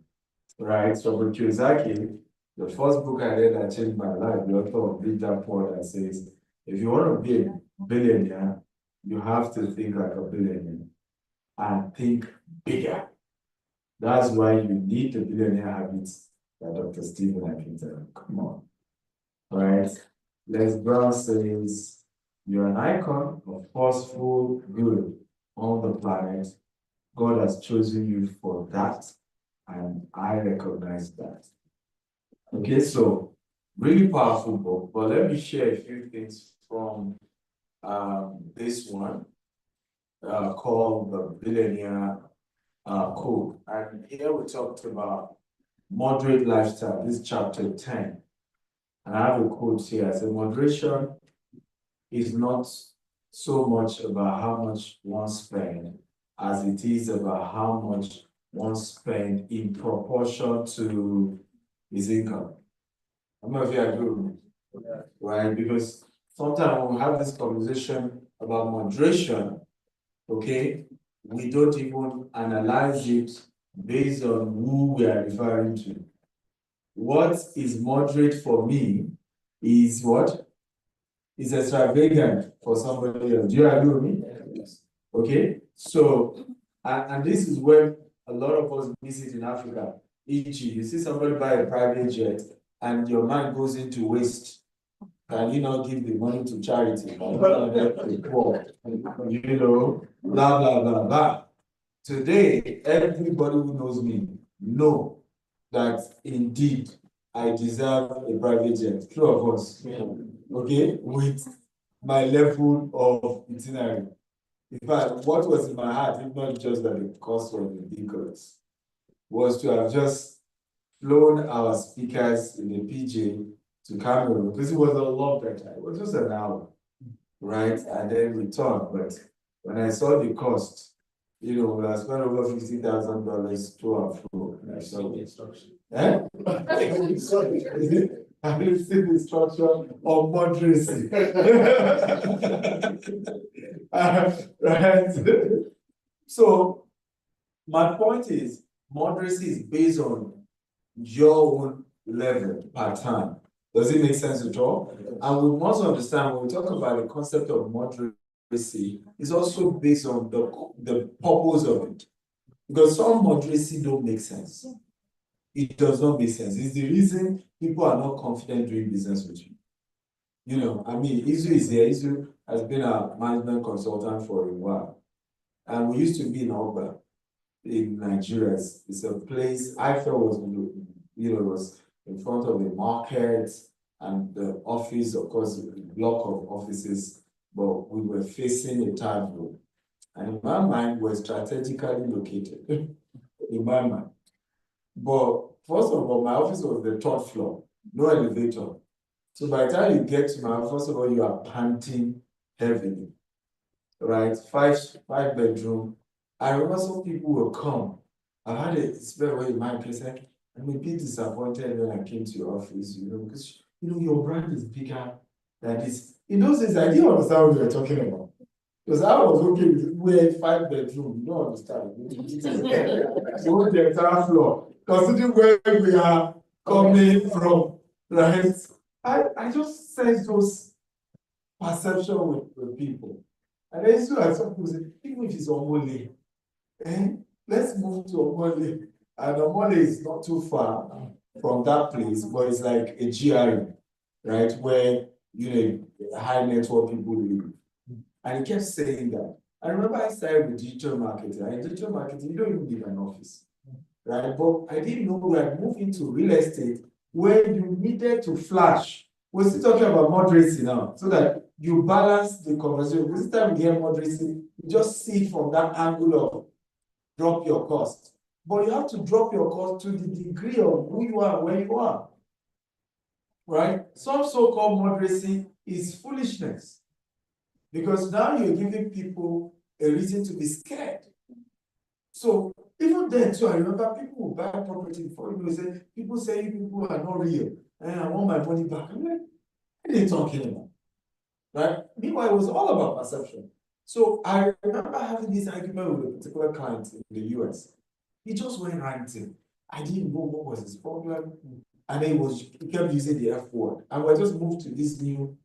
Right? So for Kiyosaki, the first book I read that changed my life, the author of Rich Dad Poor Dad says, if you want to be a billionaire, you have to think like a billionaire and think bigger. That's why you need the billionaire habits that Dr. Stephen and Peter. Come on. Right? Les Brown says, you're an icon of forceful good on the planet. God has chosen you for that, and I recognize that. Okay, so really powerful book, but let me share a few things from this one called The Billionaire Code. And here we talked about moderate lifestyle. This is chapter 10. And I have a quote here. I said, moderation is not so much about how much one spends as it is about how much one spends in proportion to his income. I don't know if you agree with me, right? Because sometimes when we have this conversation about moderation, okay, we don't even analyze it based on who we are referring to. What is moderate for me is what? Is extravagant for somebody else. Do you agree with me? Yes. Okay, so, and this is where a lot of us miss it in Africa. E.g., you see somebody buy a private jet and your mind goes into waste. Can you not give the money to charity? You know, blah, blah, blah, blah. Today, everybody who knows me know that indeed I deserve a private jet. Two of us, okay, with my level of itinerary. In fact, what was in my heart, if not just that the cost was ridiculous, was to have just flown our speakers in the PJ to Cameroon, because it was a long time. It was just an hour, right? And then return. But when I saw the cost, you know, we spent over $50,000 to and fro. I saw the instruction. Eh? I received instruction on moderacy. Right? So, my point is, moderacy is based on your own level per time. Does it make sense at all? And we must understand when we talk about the concept of moderacy, it's also based on the purpose of it. Because some moderacy don't make sense. It does not make sense. It's the reason people are not confident doing business with you. You know, I mean, Izu is here. Izu has been a management consultant for a while. And we used to be in Ogba in Nigeria. It's a place I felt was, you know, was in front of a market and the office, of course, a block of offices, but we were facing a tide road. And in my mind, we're strategically located, in my mind. But first of all, my office was the third floor, no elevator. So by the time you get to my office, first of all, you are panting heavily, right? Five bedroom. I remember some people will come. I had a spare way in my place. I'm a bit disappointed when I came to your office, you know, because you know your brand is bigger than this. In those days, I didn't understand what you were talking about. Because I was okay with we're 5 bedroom, you don't understand. So the entire floor. Considering where we are coming from, right? I just sense those perception with people. And then so I some people say, even if it's Omole, let's move to Omole. And Omole is not too far from that place, but it's like a GRE, right? Where, high network people live. And he kept saying that. I remember I started with digital marketing. And in digital marketing, you don't even need an office, right? But I didn't know we had moved into real estate where you needed to flash. We're still talking about moderacy now, so that you balance the conversation. This time we hear moderacy, you just see it from that angle of drop your cost. But you have to drop your cost to the degree of who you are, where you are. Right? Some so-called moderacy is foolishness. Because now you're giving people a reason to be scared. So even then too, I remember people will buy property before people say people are not real. And I want my money back. I'm like, what are you talking about? Right? Meanwhile, it was all about perception. So I remember having this argument with a particular client in the US. He just went ranting. I didn't know what was his problem. And he kept using the F word. And we just moved to this new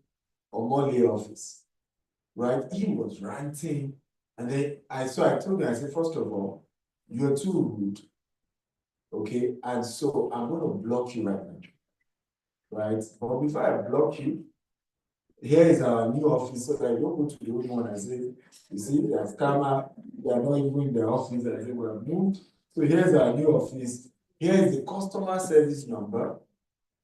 Omole office. Right? He was ranting. And then I told him, I said, first of all, you're too rude. Okay. And so I'm going to block you right now. Right? But before I block you, here is our new office, so that you don't go to the old one and say, you see, there's camera, they are not even in the office, I say, we have moved. So here's our new office. Here is the customer service number,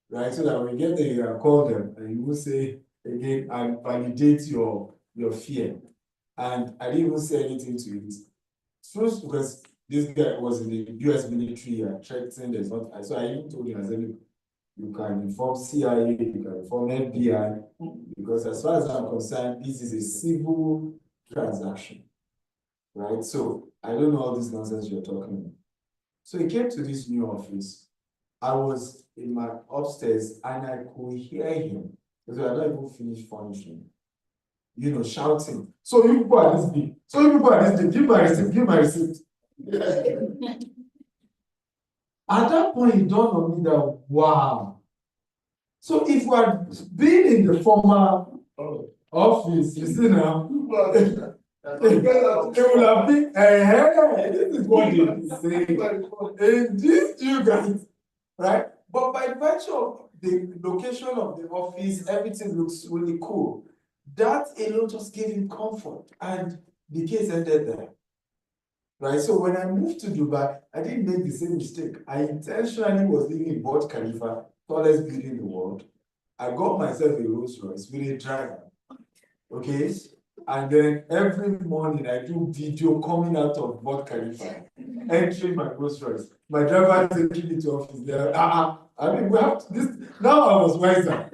right? So that when you get there, you can call them and you will say, again, and validate your fear. And I didn't even say anything to it. First, because this guy was in the US military, I checked in, there's not, so I even told him, I said, look, you can inform CIA, you can inform FBI, because as far as I'm concerned, this is a civil transaction, right? So I don't know all this nonsense you're talking about. So he came to this new office. I was in my upstairs and I could hear him, because I had not even finished furnishing, shouting. So you people are this big. So you people are this big. Give my receipt, give my receipt. At that point, it dawned on me that, wow. So if we had been in the former office, you see now, it would have been, hey, this is what you say. And these you guys, right? But by virtue of the location of the office, everything looks really cool. That alone just gave him comfort, and the case ended there. Right, so when I moved to Dubai, I didn't make the same mistake. I intentionally was living in Burj Khalifa, tallest building in the world. I got myself a Rolls Royce with a driver, okay? And then every morning I do video coming out of Burj Khalifa, entering my Rolls Royce. My driver taking me to office there. I mean, we have this. Now I was wiser.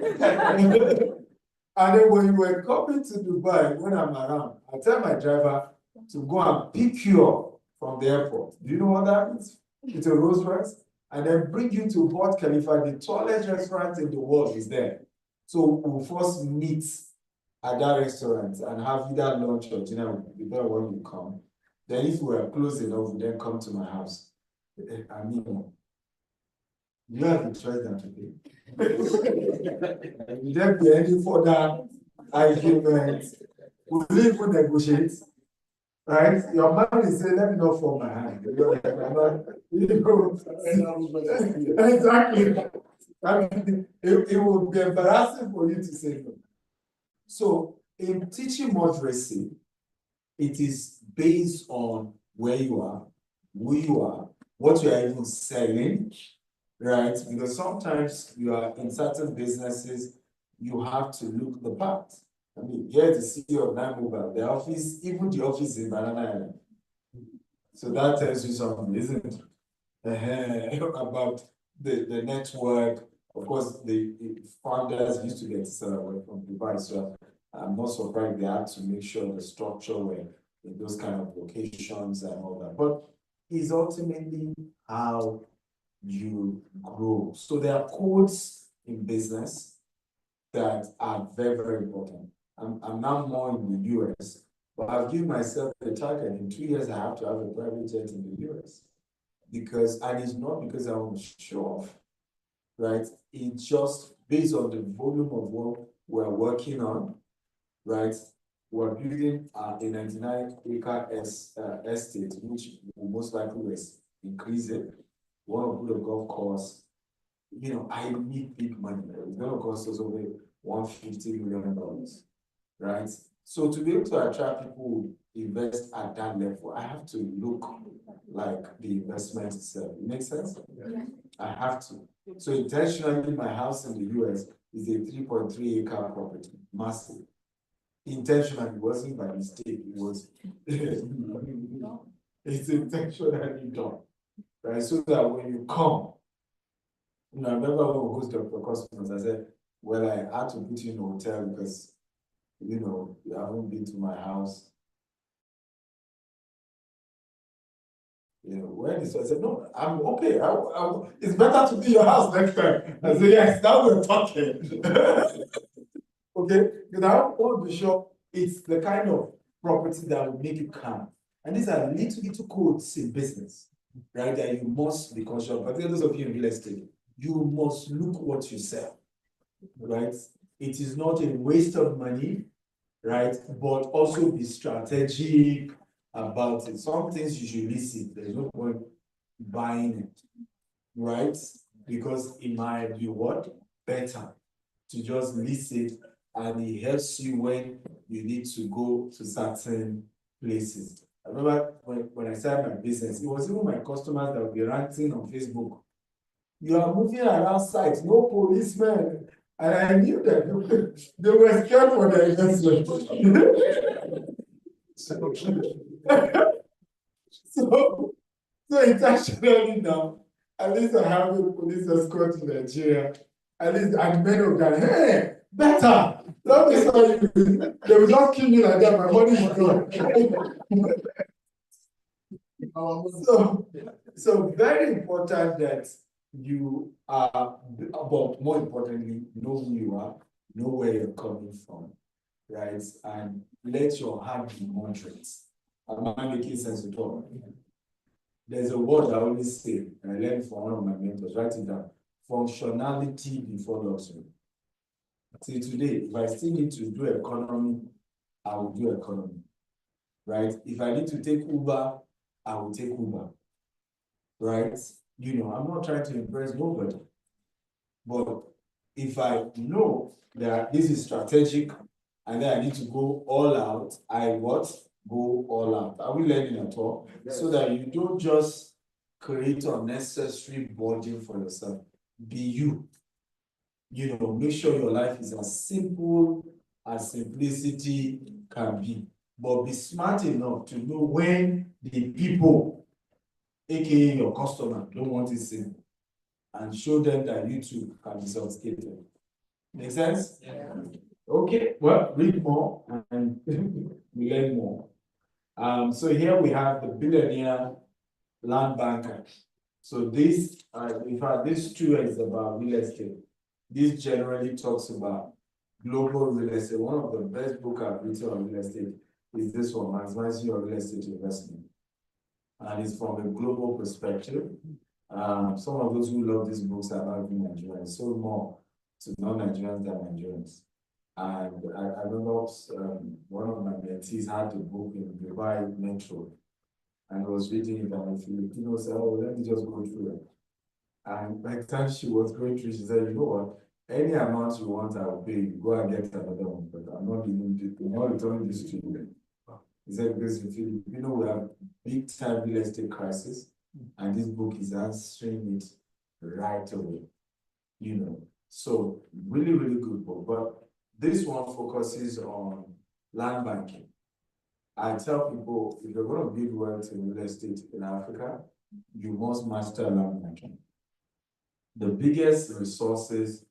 And then when you were coming to Dubai, when I'm around, I tell my driver to go and pick you up from the airport. Do you know what that means? It's a Rolls Royce. And then bring you to Burj Khalifa, the tallest restaurant in the world is there. So we'll first meet at that restaurant and have either lunch or dinner, depending on when you come. Then if we are close enough, we then come to my house. I mean, you have a choice than to pay. Will there be any further argument? Will we even negotiate? Right? Your man is saying, let me not fall my hand. Exactly. I mean, it would be embarrassing for you to say no. So, in teaching moderacy, it is based on where you are, who you are, what you are even selling, right? Because sometimes you are in certain businesses, you have to look the part. I mean, here the CEO of Nine Mobile, the office, even the office in Banana Island. So that tells you something, isn't it? About the network. Of course, the founders used to get to sell away from Dubai, so I'm not surprised they had to make sure the structure were in those kind of locations and all that. But it's ultimately how you grow. So there are codes in business that are very, very important. I'm now more in the US, but I've given myself a target. In 2 years, I have to have a private jet in the US. And it's not because I want to show off, right? It's just based on the volume of work we're working on, right? We're building a 99-acre estate, which will most likely increase it. Want to put a golf course. You know, I need big money. It's going to cost us over $150 million, right? So to be able to attract people who invest at that level, I have to look like the investment itself. It makes sense? Yeah. I have to. So intentionally, my house in the US is a 3.3-acre property, massive. Intentionally, it wasn't by mistake, it was it's intentionally done. Right? So that when you come, you know, I remember when we hosted for customers, I said, well, I had to put you in a hotel because you know, you haven't been to my house. You know, when I said, no, I'm okay. It's better to be your house next time. I said, yes, now we're talking. Okay, because I want to be sure it's the kind of property that will make you calm. And these are little codes in business, right? That you must be conscious of. But those of you in real estate, you must look what you sell, right? It is not a waste of money, right? But also be strategic about it. Some things you should listen. There's no point buying it, right? Because it might be what? Better to just list it, and it helps you when you need to go to certain places. I remember when I started my business, it was even my customers that would be ranting on Facebook. You are moving around sites, no policemen. And I knew that they were scared for their investment. so intentionally now, at least I have a police escort in Nigeria. At least and many of them, hey, better. Let me tell you, they will just kill me like that, my money is gone. So very important that you are, but more importantly, know who you are, know where you're coming from, right? And let your heart be moderate. Am I making sense at all? There's a word I always say, and I learned from one of my mentors, write it down. Functionality before luxury. See, today, if I still need to do economy, I will do economy, right? If I need to take Uber, I will take Uber, right? You know, I'm not trying to impress nobody, but if I know that this is strategic and then I need to go all out, I what? Go all out. Are we learning at all? Yes. So that you don't just create unnecessary burden for yourself. Be you. You know, make sure your life is as simple as simplicity can be. But be smart enough to know when the people, aka your customer, don't want it simple. And show them that you too can be sophisticated. Make sense? Yeah. Okay, well, read more and we learn more. So here we have the billionaire land banker. So this, in fact, this too is about real estate. This generally talks about global real estate. One of the best books I've written on real estate is this one, Maximizing Your Real Estate Investment. And it's from a global perspective. Some of those who love these books are not even Nigerians, so more to non-Nigerians than Nigerians. And I remember one of my mentees had the book in Dubai Metro, and was reading it, and the Filipino said, oh, let me just go through it. And by the time she was going through, she said, you know what, any amount you want, I will pay you. Go and get another one, but I'm not returning this to you. He said, because in Filipino, we have big time real estate crisis, and this book is answering it right away. You know, so really, really good book. But this one focuses on land banking. I tell people, if you're going to build wealth in real estate in Africa, you must master land banking. The biggest resources,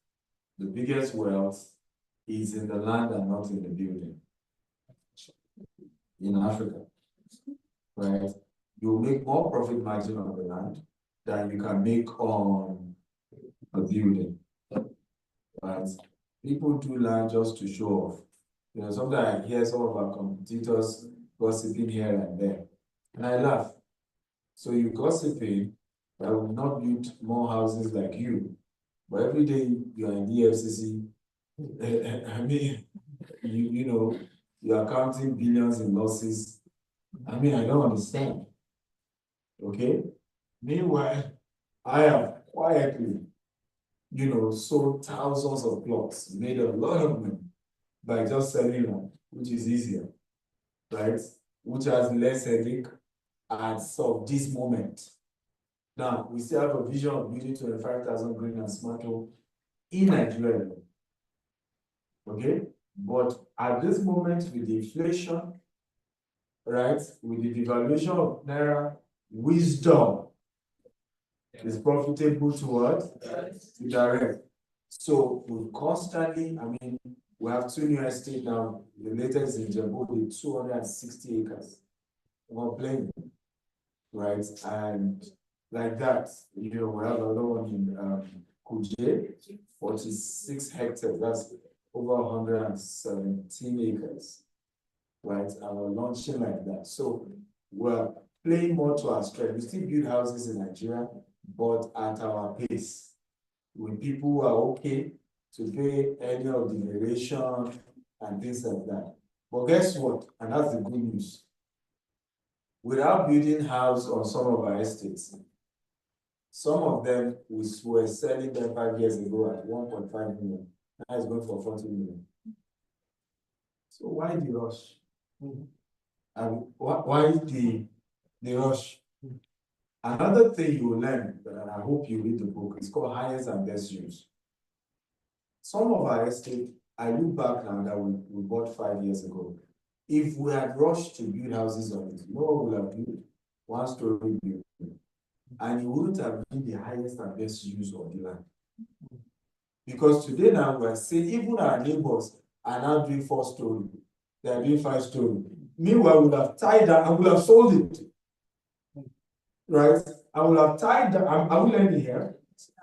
the biggest wealth is in the land and not in the building. In Africa, right? You make more profit margin on the land than you can make on a building, right? People do land just to show off. You know, sometimes I hear some of our competitors gossiping here and there, and I laugh. So you gossiping that will not build more houses like you, But every day you're in EFCC, I mean, you know, you are counting billions in losses. I mean, I don't understand. Okay? Meanwhile, I have quietly, sold thousands of plots, made a lot of money by just selling land, which is easier, right? Which has less headache as of this moment. Now, we still have a vision of building 25,000 green and smart home in Nigeria. Okay? But at this moment, with the inflation, right, with the devaluation of Naira, wisdom is profitable to what? To direct. So we constantly, I mean, we have 2 new estates now. The latest in Jebu with 260 acres. We're playing, right? And like that, we have another one in Kuje, 46 hectares. That's over 117 acres, right? And we're launching like that. So we're playing more to our strength. We still build houses in Nigeria, but at our pace. With people who are okay to pay any of the variation and things like that. But guess what? And that's the good news. Without building house on some of our estates, some of them we were selling them 5 years ago at 1.5 million. Now it's going for 40 million. So why the rush? And why the rush? Another thing you will learn, and I hope you read the book, it's called Highest and Best Use. Some of our estate, I look back now that we bought 5 years ago. If we had rushed to build houses on it, no one would have built 1-story building. And it wouldn't have been the highest and best use of the land. Because today now we are saying even our neighbors are now doing 4-story, they are doing 5-story. Meanwhile, we would have tied that and would have sold it. Right? I will have tied that, I will end here,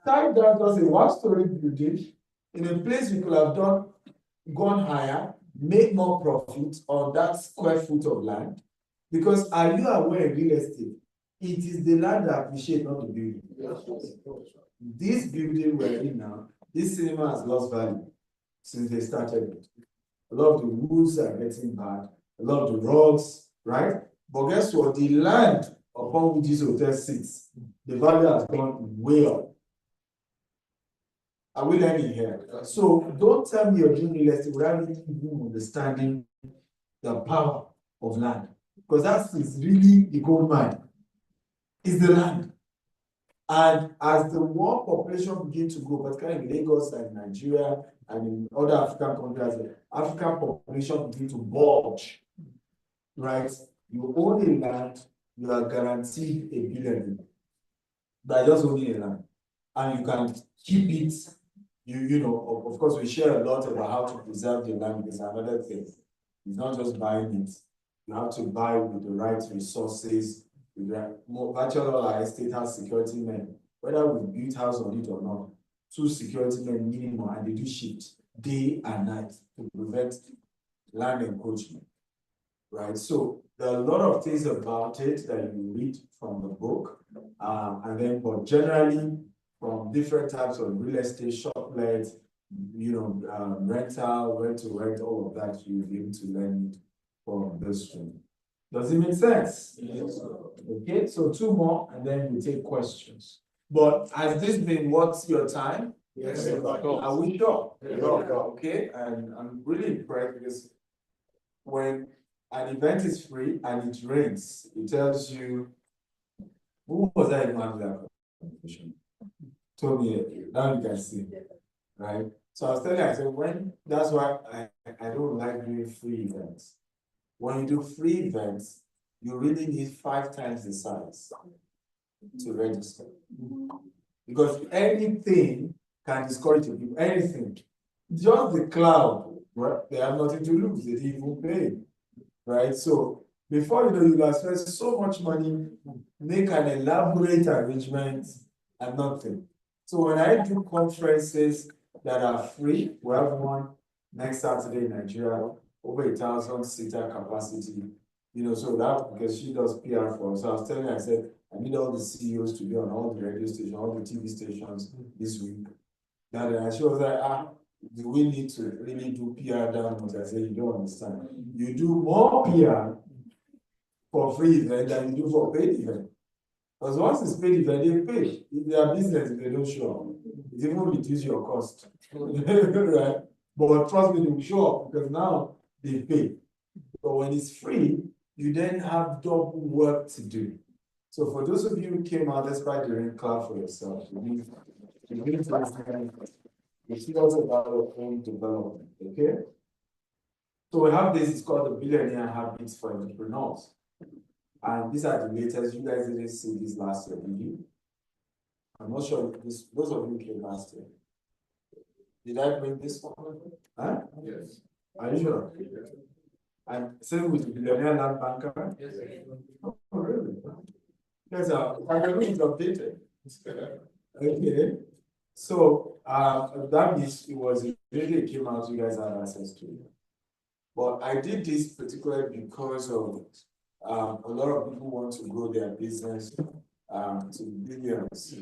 tied that as a 1-story building in a place we could have gone higher, made more profit on that square foot of land. Because are you aware in real estate, it is the land that appreciates, not the building. This building we're in now, this cinema has lost value since they started it. A lot of the woods are getting bad, a lot of the rugs, right? But guess what? The land upon which this hotel sits, the value has gone way up. Are we learning here? So don't tell me you're doing real estate without even understanding the power of land. Because that is really the gold mine. It's the land. And as the world population begin to grow, particularly in Lagos and Nigeria and in other African countries, African population begin to bulge, right? You own a land, you are guaranteed a billion by just owning a land. And you can keep it, of course, we share a lot about how to preserve the land. Is another thing. It's not just buying it. You have to buy with the right resources. Virtually all our estate has security men. Whether we build house on it or not, 2 security men minimum, and they do shift day and night to prevent land encroachment. Right? So there are a lot of things about it that you read from the book. But generally, from different types of real estate, shoplet, rental, rent to rent, all of that, you'll be able to learn it from this one. Does it make sense? Yes. Okay, so 2 more, and then we take questions. But has this been what's your time? Yes. Are we sure? Yes. Okay, and I'm really impressed because when an event is free and it rains, it tells you, who was that even having that conversation? Told me, now you can see, right? So I was telling you, I said, that's why I don't like doing free events. When you do free events, you really need 5 times the size to register. Because anything can discourage people, anything. Just the cloud, right? They have nothing to lose, they didn't even pay, right? So before you know, you will spend so much money, make an elaborate arrangement and nothing. So when I do conferences that are free, we have one next Saturday in Nigeria, over 1,000-seater capacity. So that because she does PR for us. So I was telling her, I said, I need all the CEOs to be on all the radio stations, all the TV stations this week. That she was like, do we need to really do PR downloads? I said, you don't understand. You do more PR for free event than you do for paid event. Because once it's paid event, they pay. If they are business, if they don't show up, it even reduce your cost. Right? But trust me, they will show up because now they pay. But when it's free, you then have double work to do. So for those of you who came out, let's try to ring clap for yourself. It's also about your own development, okay? So we have this, it's called the Billionaire Habits for Entrepreneurs. And these are the latest. You guys didn't see this last year, did you? I'm not sure if this, those of you came last year. Did I bring this one? Huh? Yes. Are you sure? And same with the Billionaire Land Banker? Yes. Oh, really? Yes, I can read updated. Okay. So that means it was really it came out, you guys had access to it. But I did this particularly because of a lot of people want to grow their business to billions.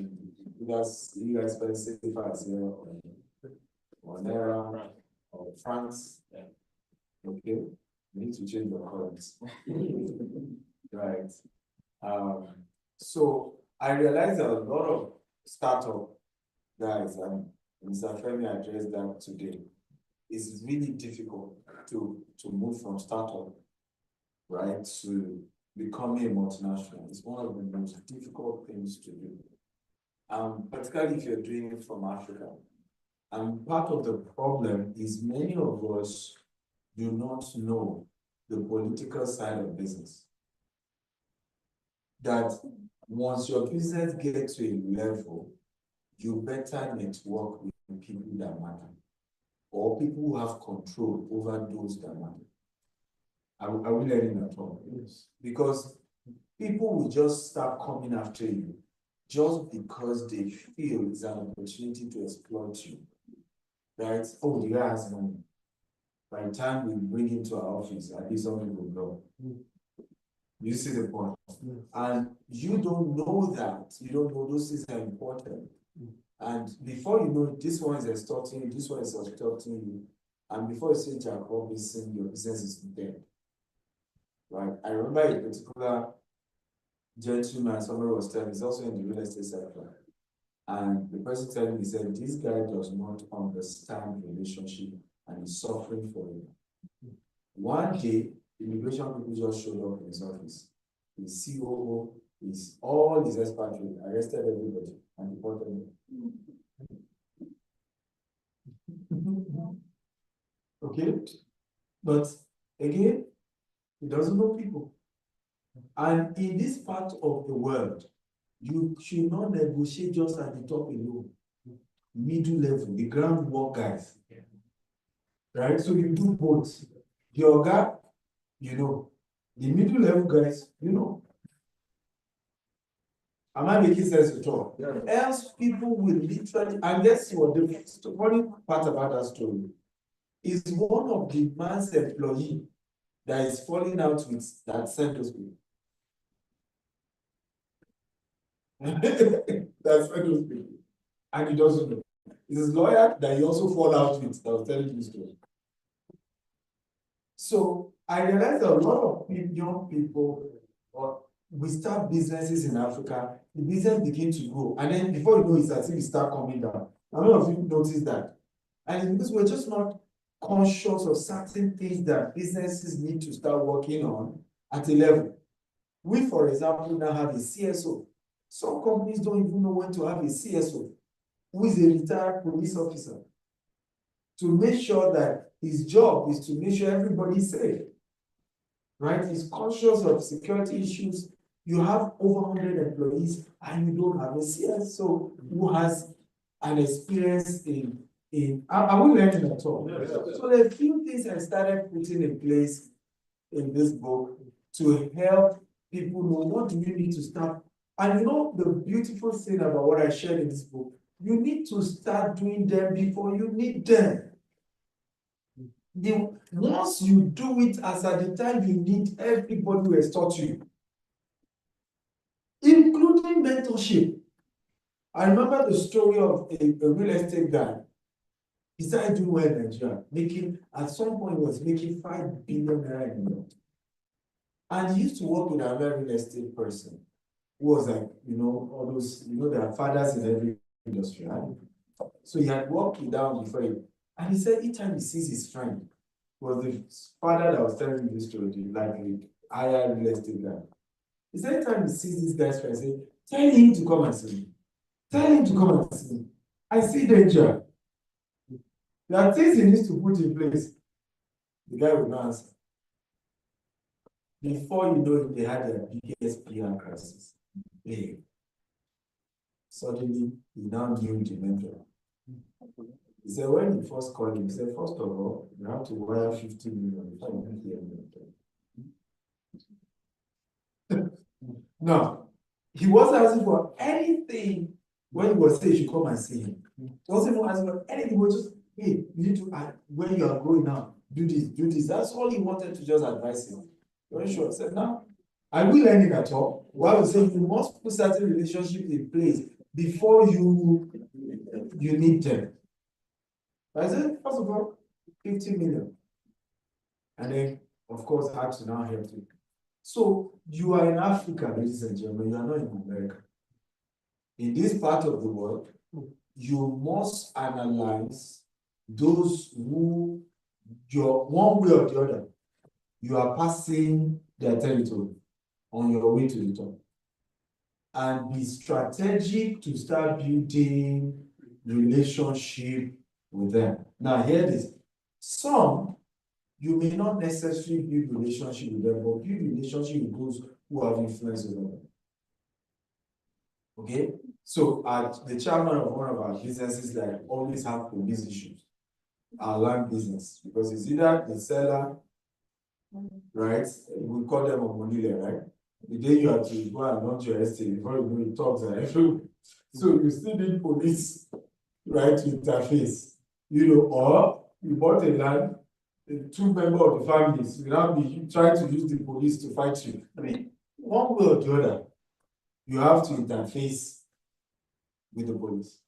Because you guys spend $65 or Naira or francs. Okay, we need to change the currency. Right. So I realized that a lot of startup guys, and Mr. Femi addressed that today, it's really difficult to move from startup, right, to becoming a multinational. It's one of the most difficult things to do. Particularly if you're doing it from Africa. And part of the problem is many of us do not know the political side of business. That once your business gets to a level, you better network with people that matter, or people who have control over those that matter. Are we learning at all? Yes. Because people will just start coming after you just because they feel it's an opportunity to exploit you. Right? Oh, the guy has money. By the time we bring him to our office, at least something will go. You see the point? And you don't know that. You don't know those things are important. And before you know it, this one is extorting you, this one is extorting you. And before you say Jack Robinson, your business is dead. Right? I remember a particular gentleman, somebody was telling me, he's also in the real estate sector. And the person telling me, said, this guy does not understand relationship and he's suffering for it. One day, immigration people just showed up in his office. His COO, all his expatriates arrested everybody and deported them. Okay? But again, he doesn't know people. And in this part of the world, you should not negotiate just at the top alone. Middle level, the groundwork guys. Right? So you do both. The Oga, you know, the middle level guys, you know. Am I making sense at all? Yeah. Else people will literally, and let's see what the funny part about that story is one of the man's employee that is falling out with that sent those people. That's sent those people. And he doesn't know. It's his lawyer that he also fall out with that was telling this story. So I realized a lot of young people, we start businesses in Africa, the business begins to grow, and then before you know it's as if it start coming down. A lot of you notice that. And it's because we're just not conscious of certain things that businesses need to start working on at a level. We, for example, now have a CSO. Some companies don't even know when to have a CSO, who is a retired police officer, to make sure that his job is to make sure everybody is safe. Right? He's conscious of security issues. You have over 100 employees and you don't have a CSO who has an experience are we learning at all? Yes. So there are a few things I started putting in place in this book to help people know what do you need to start. And you know, the beautiful thing about what I shared in this book, you need to start doing them before you need them. Once you do it as at the time you need, everybody will extort you, including mentorship. I remember the story of a real estate guy. He started doing well in Nigeria, making, at some point, he was making 5 billion naira in a year. And he used to work with another real estate person who was like, all those, there are fathers in every industry, right? So he had worked with them before and he said each time he sees his friend, was the father that was telling me this story, like a higher real estate guy. He said each time he sees this guy's friend, say, tell him to come and see me. Tell him to come and see me. I see danger. There are things he needs to put in place. The guy will not answer. Before you know it, they had their biggest PR crisis. Suddenly, he now knew the mentor. He said, when he first called him, he said, first of all, you have to wire 50 million before you hear mentor. Now, he wasn't asking for anything when he was saying you should come and see him. He wasn't even asking for anything, he was just, hey, you need to, when you are growing now, do this, do this. That's all he wanted to just advise him. Very sure. I said, now, are we learning at all? Why we say you must put certain relationships in place before you need them. I said, first of all, 50 million. And then, of course, I had to now help you. So you are in Africa, ladies and gentlemen, you are not in America. In this part of the world, you must analyze those who, one way or the other, you are passing their territory on your way to the top. And be strategic to start building relationship with them. Now, hear this. Some, you may not necessarily build relationship with them, but build relationship with those who have influence over them. Okay? So, the chairman of one of our businesses that always have police issues, our land business, because it's either the seller, right? We call them a monile, right? The day you have to go and launch your estate, before you know it talks are everywhere. So you still need police, right, to interface, or you bought a land, the 2 members of the families will now be trying to use the police to fight you. I mean, one way or the other, you have to interface with the police.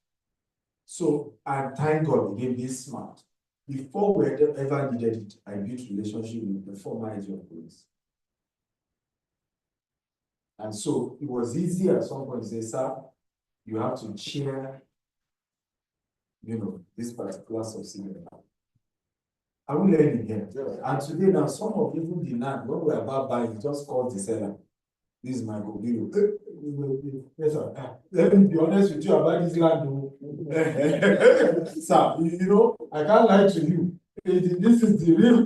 So, and thank God, again, be smart. Before we ever needed it, I built relationship with the former agent of police. And so it was easy at some point to say, sir, you have to chair, this particular subsidiary. Are we learning here? Yeah. And today now, some of even the land, when we're about buying, just call the seller. This is my Gobiro. Yes, sir. Let me be honest with you about this land. Sir, I can't lie to you. This is the real.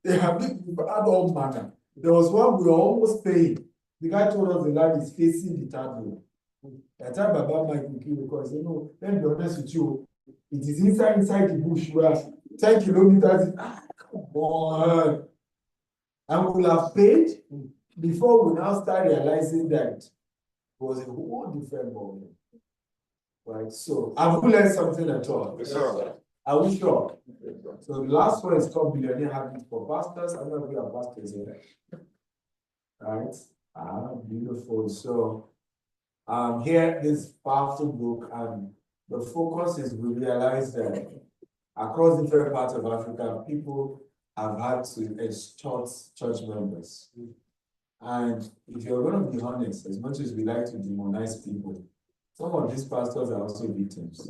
They have been adult manner. There was one we were almost paying. The guy told us the land is facing the third road. At time Baba Mike because let me be honest with you, it is inside the bush where 10 kilometers. Come on. And we'll have paid before we now start realizing that it was a whole different ballgame. Right? So have we learned something at all? Yes, sir. Are we sure? So the last one is called Billionaire Habits for Pastors. I know we are pastors here. Right? Beautiful. So here this powerful book, and the focus is we realize that across different parts of Africa, people have had to extort church members. And if you're going to be honest, as much as we like to demonize people, some of these pastors are also victims.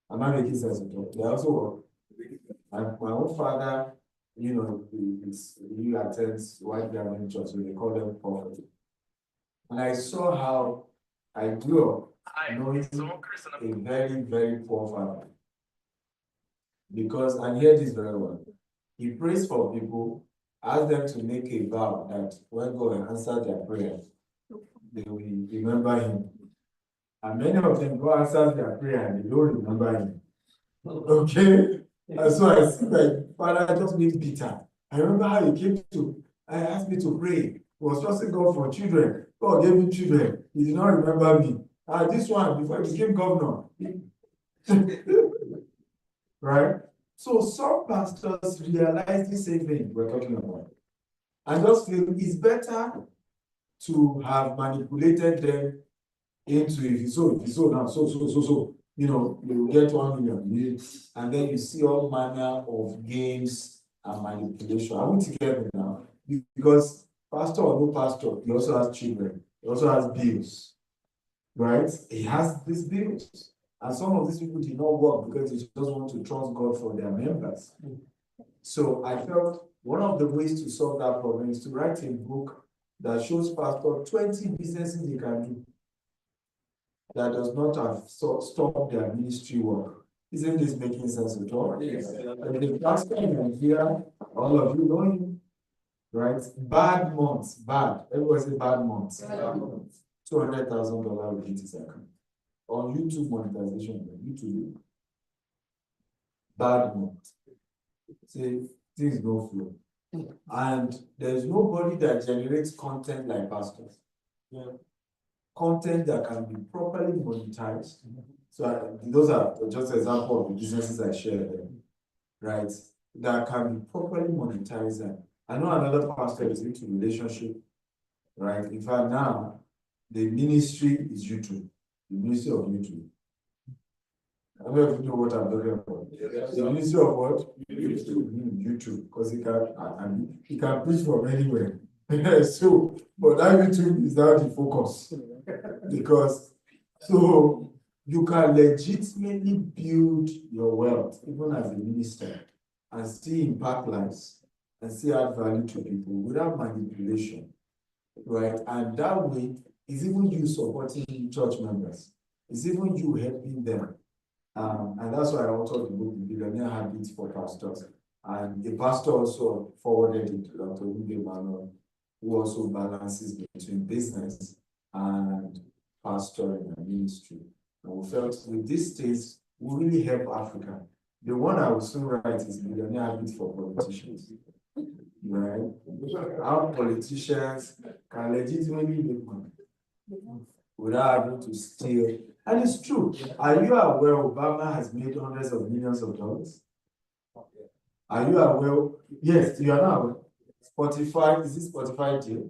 I'm not making sense at all. They also work. And my own father, he attends white garment church, so they call them prophet. And I saw how I grew up knowing a very, very poor father. Because, and hear this very well, he prays for people, asks them to make a vow that when God answers their prayer, they will remember him. And many of them go answer their prayer and they don't remember him. Okay? And so I see my father just being bitter. I remember how he asked me to pray. He was trusting God for children. God gave me children. He did not remember me. This one, before he became governor. Right? So some pastors realize the same thing we're talking about. And just feel it's better to have manipulated them into if you sow now, so, you know, you will get 1 million, and then you see all manner of games and manipulation. Are we together now? Because pastor or no pastor, he also has children, he also has bills, right? He has these bills. And some of these people did not work because they just want to trust God for their members. So I felt one of the ways to solve that problem is to write a book that shows pastor 20 businesses they can do that does not have stopped their ministry work. Isn't this making sense at all? Yes. And the pastor in Nigeria, all of you know him, right? Bad months, bad. Everyone say bad months. $200,000 will hit his account. On YouTube monetization, YouTube. Bad month. Say things don't flow. And there's nobody that generates content like pastors. Yeah. Content that can be properly monetized. So those are just examples of the businesses I shared there, right? That can be properly monetized. And I know another pastor is into relationship, right? In fact, now the ministry is YouTube, the ministry of YouTube. I don't know if you know what I'm talking about. Yes. The ministry of what? YouTube, because he can preach from anywhere. So, but that YouTube is now the focus. Because so you can legitimately build your wealth, even as a minister, and still impact lives and still add value to people without manipulation, right? And that way, it's even you supporting church members, it's even you helping them. And that's why I authored the book, The Billionaire Habits for Pastors. And the pastor also forwarded it to Dr. Uge Manuel, who also balances between business and pastoring and ministry. And we felt with these states, we really help Africa. The one I will soon write is Billionaire Habits for Politicians. Right? How politicians can legitimately make money without having to steal. And it's true. Are you aware Obama has made hundreds of millions of dollars? Are you aware? Yes, you are not aware. Spotify, is this Spotify deal?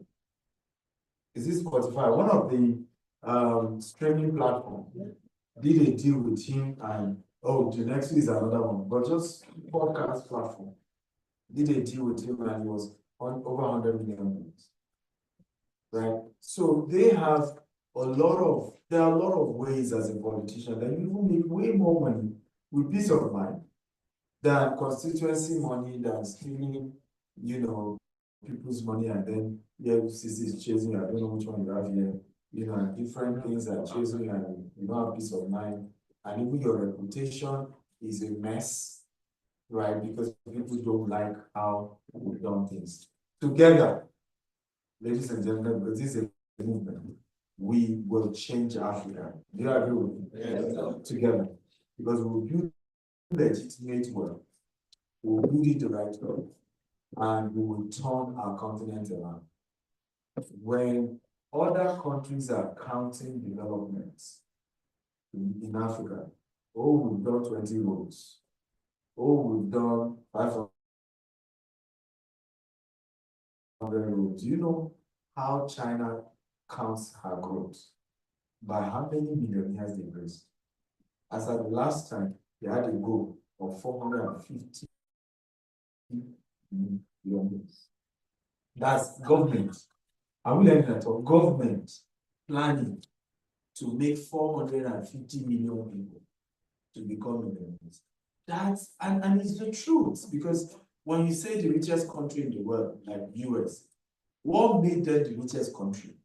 Is this Spotify? One of the streaming platforms did a deal with him, and the next is another one, but just podcast platform did a deal with him, and he was on over 100 million. Right? So they have there are a lot of ways as a politician that you will make way more money with peace of mind than constituency money, than stealing, people's money, and then the FCC is chasing you. I don't know which one you have here, and different things are chasing you, and you don't have peace of mind, and even your reputation is a mess, right? Because people don't like how we've done things. Together, ladies and gentlemen, because this is a movement, we will change Africa. Do you agree with me? Yes. Together. Because we will build legitimate wealth, we will build it the right way, and we will turn our continent around. When other countries are counting developments in Africa, we've done 20 roads. We've done 500 roads. Do you know how China counts her growth? By how many millionaires they raised? As at the last time, they had a goal of 450 million. That's government. Are we learning at all? Government planning to make 450 million people to become millionaires. That's and it's the truth, because when you say the richest country in the world, like US, what made them the richest country?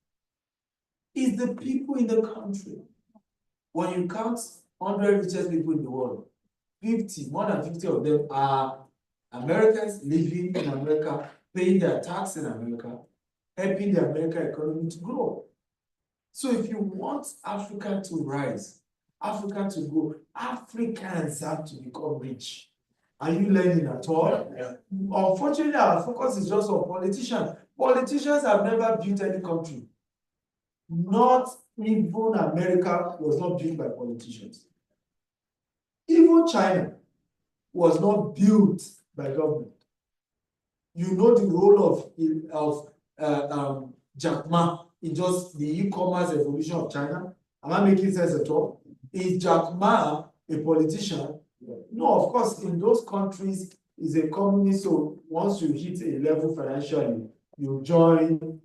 Is the people in the country. When you count 100 richest people in the world, more than 50 of them are Americans living in America, paying their tax in America, helping the American economy to grow. So if you want Africa to rise, Africa to grow, Africans have to become rich. Are you learning at all? Yeah. Unfortunately, our focus is just on politicians. Politicians have never built any country. Not even America was not built by politicians. Even China was not built by government. You know the role of Jack Ma in just the e-commerce evolution of China. Am I making sense at all? Is Jack Ma a politician? No, of course, in those countries, is a communist, so once you hit a level financially, you join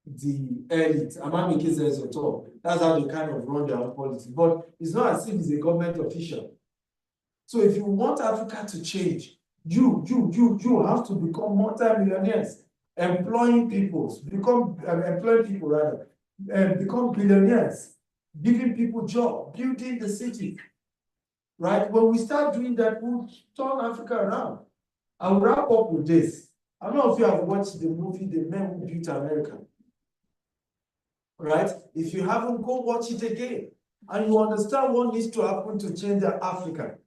the elite. Am I making sense at all? That's how they kind of run their own policy. But it's not as if he's a government official. So if you want Africa to change, you have to become multi-millionaires, employing people rather, and become billionaires, giving people jobs, building the city. Right? When we start doing that, we'll turn Africa around. I'll wrap up with this. I don't know if you have watched the movie The Men Who Built America. Right? If you haven't, go watch it again. And you understand what needs to happen to change Africa.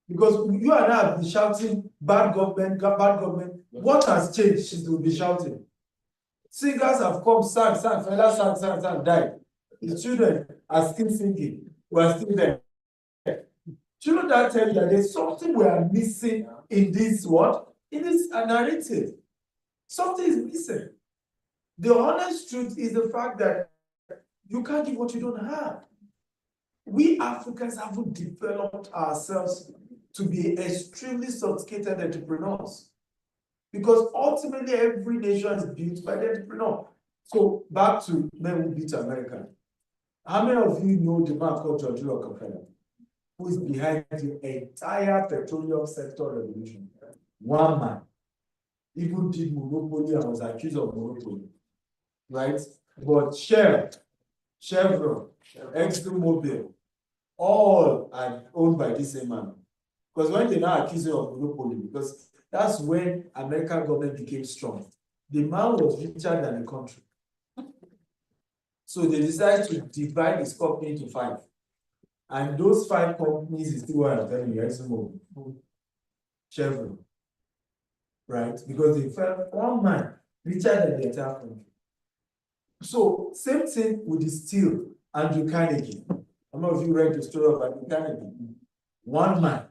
Because you and I have been shouting bad government, bad government. What has changed since we'll be shouting? Singers have come, sang, fellas sang, died. The children are still singing. We are still there. Shouldn't that tell you that there's something we are missing in this what? In this narrative. Something is missing. The honest truth is the fact that you can't give what you don't have. We Africans haven't developed ourselves to be extremely sophisticated entrepreneurs. Because ultimately every nation is built by the entrepreneur. So back to Men Who Built America. How many of you know the man called George Rockefeller, who is behind the entire petroleum sector revolution? One man. Even did monopoly and was accused of monopoly. Right? But Shell, Chevron, ExxonMobil, all are owned by this same man. Because when they now accuse him of monopoly, because that's when American government became strong. The man was richer than the country. So they decided to divide his company into 5. And those 5 companies is still what I'm telling you, ExxonMobil, Chevron. Right? Because they felt one man richer than the entire country. So, same thing with the steel, Andrew Carnegie. How many of you read the story of Andrew Carnegie? One man.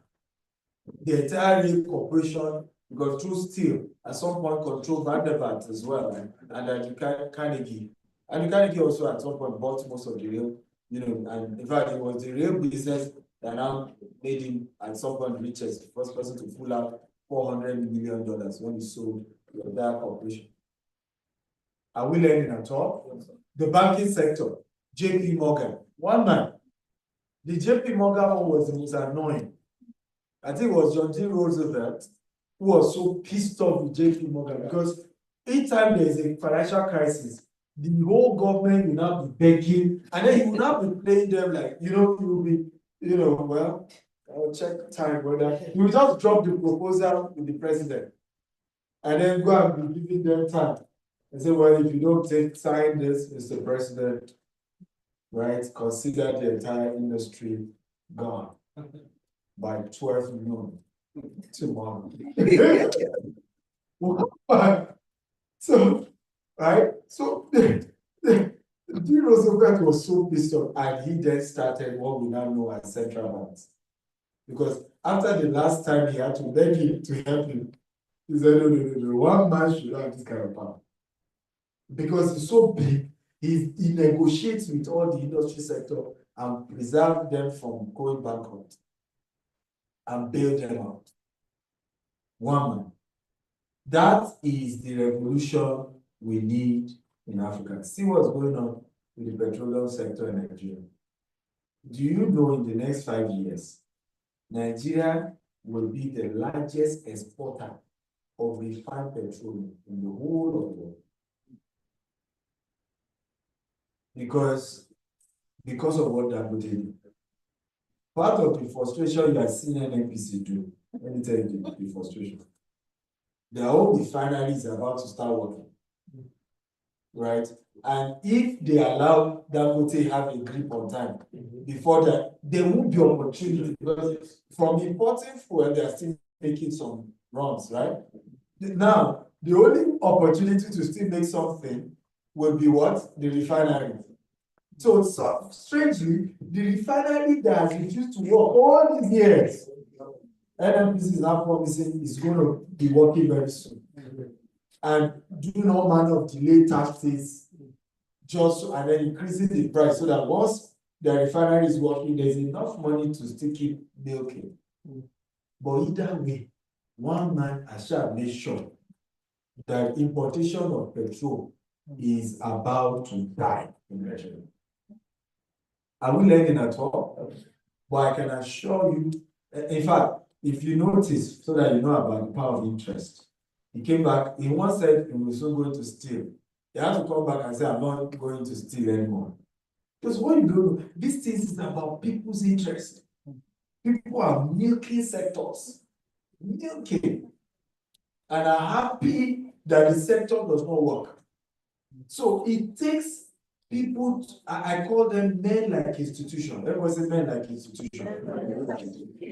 The entire rail corporation, because through steel, at some point controlled Vanderbilt as well, and Andrew Carnegie. Andrew Carnegie also at some point bought most of the rail, and in fact, it was the rail business that now made him at some point richest, the first person to pull out $400 million when he sold the entire corporation. Are we learning at all? The banking sector, JP Morgan, one man. The JP Morgan one was annoying. I think it was John D. Roosevelt who was so pissed off with JP Morgan because each time there is a financial crisis, the whole government will now be begging, and then he will not be playing them like, he will be, well, I'll check time, brother. He will just drop the proposal with the president and then go and be giving them time. And say, well, if you don't sign this, Mr. President, right, consider the entire industry gone by 12 noon tomorrow. So, right, so D. Roosevelt was so pissed off, and he then started what we now know as central banks. Because after the last time he had to beg him to help him, he said, no, one man should have this kind of power. Because he's so big, he negotiates with all the industry sector and preserve them from going bankrupt and bail them out. One man. That is the revolution we need in Africa. See what's going on with the petroleum sector in Nigeria. Do you know in the next 5 years, Nigeria will be the largest exporter of refined petroleum in the whole of the world? Because of what they're doing. Part of the frustration you are seeing NNPC do, let me tell you the frustration. Their own refinery is about to start working. Right? And if they allow Dangote have a grip on time, before that, there won't be opportunity because from importing fuel, they are still making some runs, right? Now, the only opportunity to still make something will be what? The refinery. So strangely, the refinery that has refused to work all these years, NNPC is now promising is going to be working very soon. And do no manner of delay taxes, just, and then increasing the price so that once the refinery is working, there's enough money to still keep milking. But either way, one man has shall make sure that importation of petrol is about to die in Nigeria. Are we learning at all? But I can assure you, in fact, if you notice, so that you know about the power of interest, he came back, he once said he was so going to steal. He had to come back and say, I'm not going to steal anymore. Because what you do, this thing is about people's interest. People are milking sectors, milking, and are happy that the sector does not work. So it takes people, I call them men like institution. Everyone says men like institution.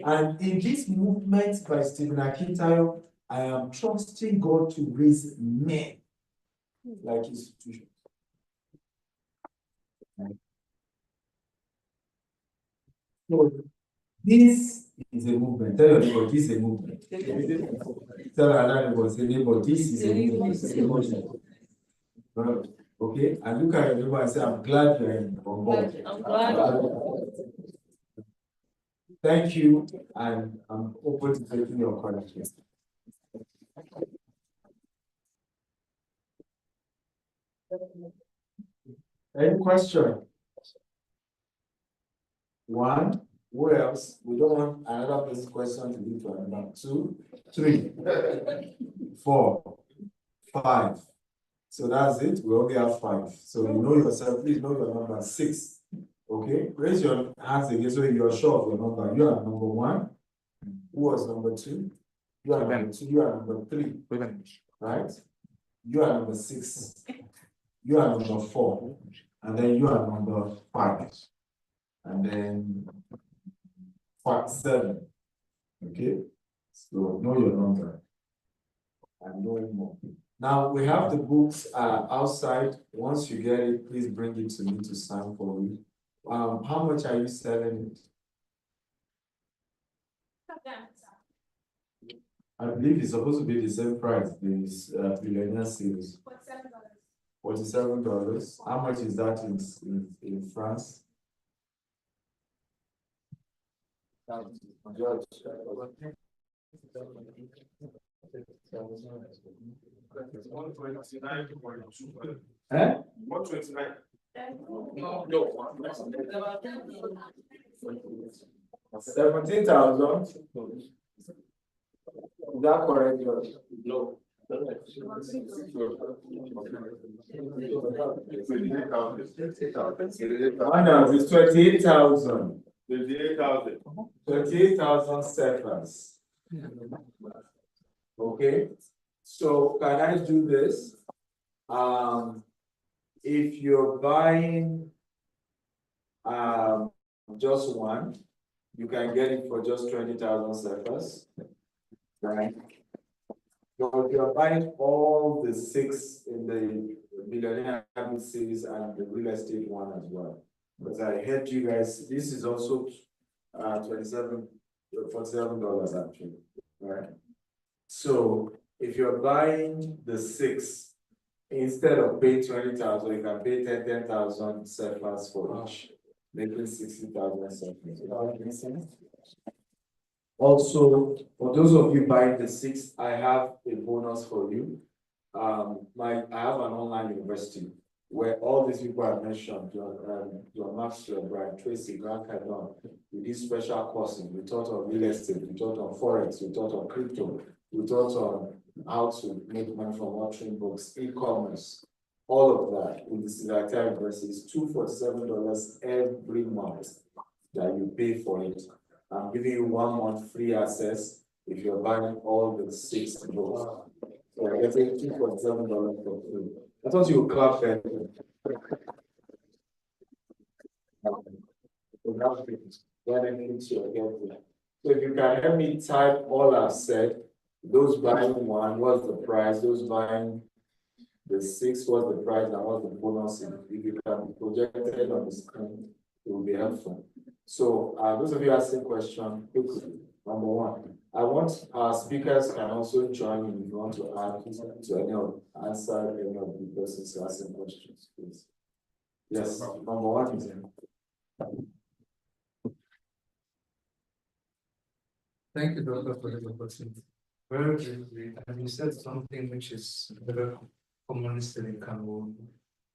And in this movement by Stephen Akintayo, I am trusting God to raise men like institutions. So this is a movement. Tell your neighbor, this is a movement. Tell another neighbor, say neighbor, this is a movement. Okay, and look at your neighbor and say, I'm glad you're on board. I'm glad. Thank you, and I'm open to taking your questions. Any question? One, who else? We don't want another person's question to be to another. 2, 3, 4, 5. So that's it. We only have 5. So you know yourself, please know your number. 6. Okay, raise your hands again so you're sure of your number. You are number 1. Who was number 2? You are number 2. You are number 3. Right? You are number 6. You are number 4. And then you are number 5. And then 7. Okay? So know your number. And know more. Now we have the books outside. Once you get it, please bring it to me to sign for you. How much are you selling it? I believe it's supposed to be the same price, this billionaire series. $47. How much is that in France? Eh? 129. No. 17,000. Is that correct, George? No. It's 28,000. 28,000. 28,000 seconds. Okay. So can I do this? If you're buying just one, you can get it for just 20,000 seconds. Right. So if you're buying all the 6 in the Billionaire series and the real estate one as well. But I heard you guys, this is also $47 actually. Right. So if you're buying the 6, instead of paying 20,000, you can pay 10,000 seconds for each, making 60,000 seconds. Also, for those of you buying the 6, I have a bonus for you. I have an online university where all these people I mentioned, John Maxwell, Brian Tracy, Grant Cardone, we did special courses. We taught on real estate, we taught on forex, we taught on crypto, we taught on how to make money from authoring books, e-commerce, all of that. In this entire university is $247 every month that you pay for it. I'm giving you 1 month free access if you're buying all the 6 books. So you're getting $247 for free. I thought you would clap there. So if you can help me type all I've said, those buying 1, what's the price? Those buying the 6, what's the price? And what's the bonus? If you can project it on the screen, it will be helpful. So those of you asking questions, quickly. Number 1, I want our speakers can also join in if you want to add to any of answer any of the persons asking questions, please. Yes, number one is in. Thank you, Doctor, for the opportunity. Very briefly, and you said something which is very commonly said in Cameroon.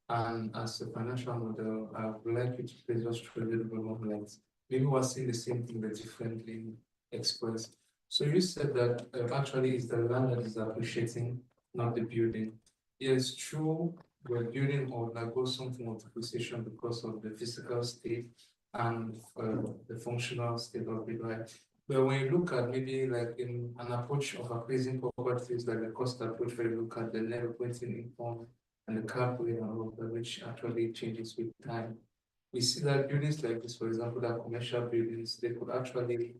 And as a financial model, I would like you to please just throw a little bit more light. Maybe we're seeing the same thing but differently expressed. So you said that actually it's the land that is appreciating, not the building. Yes, true, we're building or undergo something of depreciation because of the physical state and the functional state of it, right? But when you look at maybe like in an approach of appraising properties, like the cost approach, where you look at the net operating income and the cap rate and all of that, which actually changes with time. We see that buildings like this, for example, that commercial buildings, they could actually,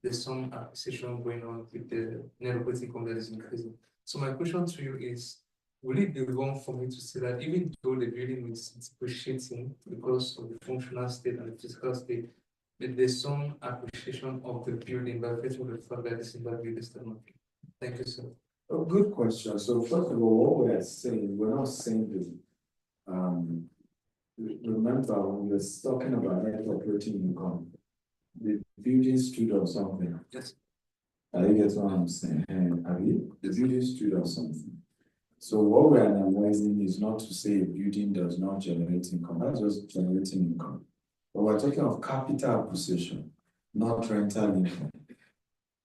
there's some appreciation going on with the net operating income that is increasing. So my question to you is, will it be wrong for me to say that even though the building is depreciating because of the functional state and the physical state, but there's some appreciation of the building by virtue of the fact that this is that building is not. Thank you, sir. A good question. So first of all, what we're saying, we're not saying the, remember when we were talking about net operating income, the building stood on something. Yes. I think that's what I'm saying. Have you? The building stood on something. So what we're analyzing is not to say a building does not generate income, that's just generating income. But we're talking of capital appreciation, not rental income.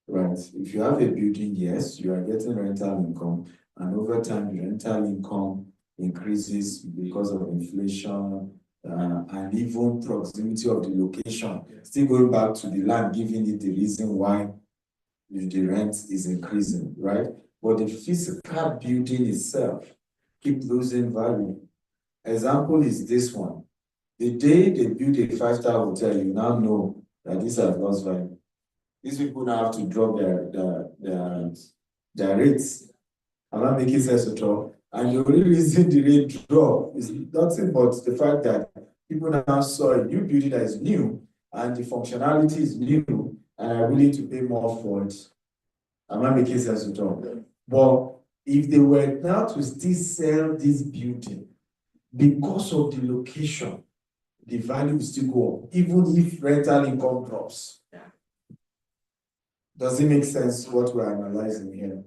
Right? If you have a building, yes, you are getting rental income, and over time, the rental income increases because of inflation and even proximity of the location. Still going back to the land, giving it the reason why the rent is increasing, right? But the physical building itself keep losing value. Example is this one. The day they build a 5-star hotel, you now know that this has lost value. These people now have to drop their rates. I'm not making sense at all. And the only reason the rate drop is nothing but the fact that people now saw a new building that is new and the functionality is new and are willing to pay more for it. I'm not making sense at all. But if they were now to still sell this building because of the location, the value will still go up, even if rental income drops. Does it make sense what we're analyzing here?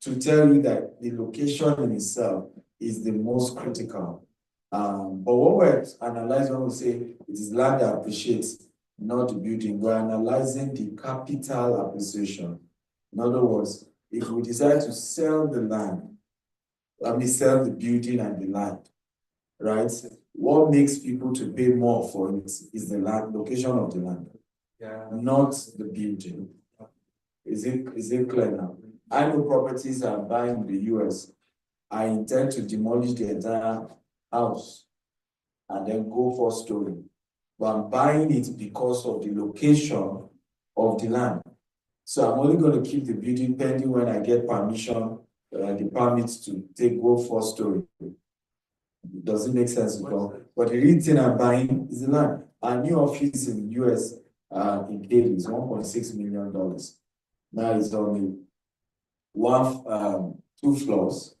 To tell you that the location in itself is the most critical. But what we're analyzing when we say it is land that appreciates, not the building, we're analyzing the capital appreciation. In other words, if we decide to sell the land, sell the building and the land, right? What makes people to pay more for it is the land, location of the land, not the building. Is it clear now? I know properties I'm buying in the US. I intend to demolish the entire house and then go for story. But I'm buying it because of the location of the land. So I'm only going to keep the building pending when I get permission, the permits to go for story. Does it make sense? But the real thing I'm buying is the land. Our new office in the US in Cali is $1.6 million. Now it's only 2 floors,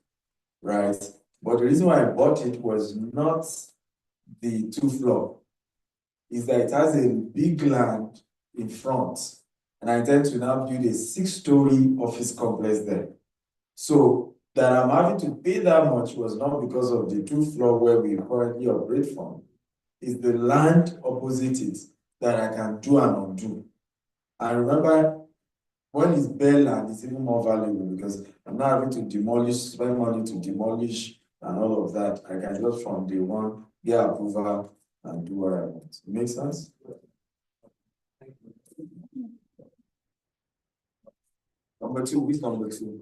right? But the reason why I bought it was not the 2 floor, is that it has a big land in front, and I intend to now build a 6-story office complex there. So that I'm having to pay that much was not because of the 2 floor where we currently operate from. It's the land opposite it that I can do and undo. And remember, when it's bare land, it's even more valuable because I'm not having to demolish, spend money to demolish and all of that. I can just from day one get approval and do what I want. It makes sense? Number 2, which number 2?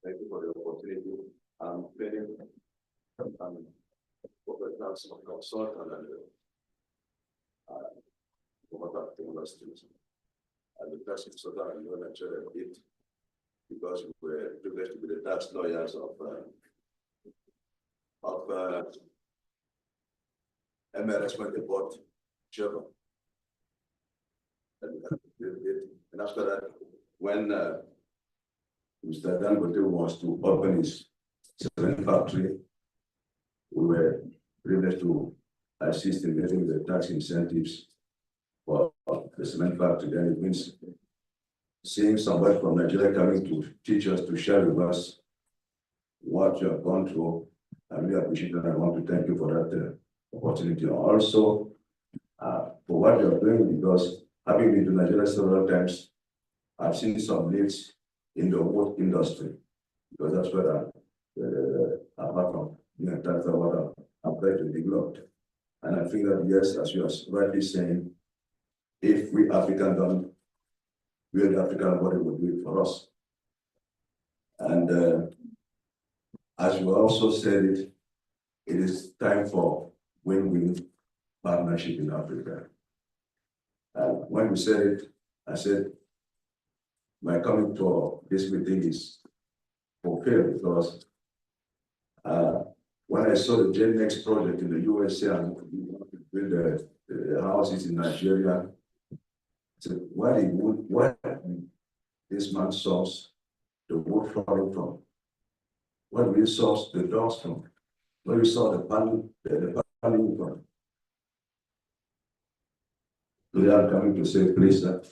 Thank you for the opportunity. I'm very professional consultant and over universities. And the person so that I'm going to share a bit because we were privileged to be the tax lawyers of MRS when they bought Sure. And after that, when Mr. Dangote was to open his cement factory, we were privileged to assist in getting the tax incentives for the cement factory. Then it means seeing somebody from Nigeria coming to teach us, to share with us what you have gone through. I really appreciate it. I want to thank you for that opportunity. Also, for what you are doing, because having been to Nigeria several times, I've seen some leads in the wood industry, because that's where apart from that's what I'm trying to develop. And I think that, yes, as you are rightly saying, if we African don't, we the African body will do it for us. And as you also said it, it is time for win-win partnership in Africa. And when we said it, I said, my coming to this meeting is fulfilled because when I saw the GenNext project in the USA and build the houses in Nigeria, I said, why this man source the wood flooring from? Where do we source the doors from? Where we saw the paneling from? Today I'm coming to say, please, that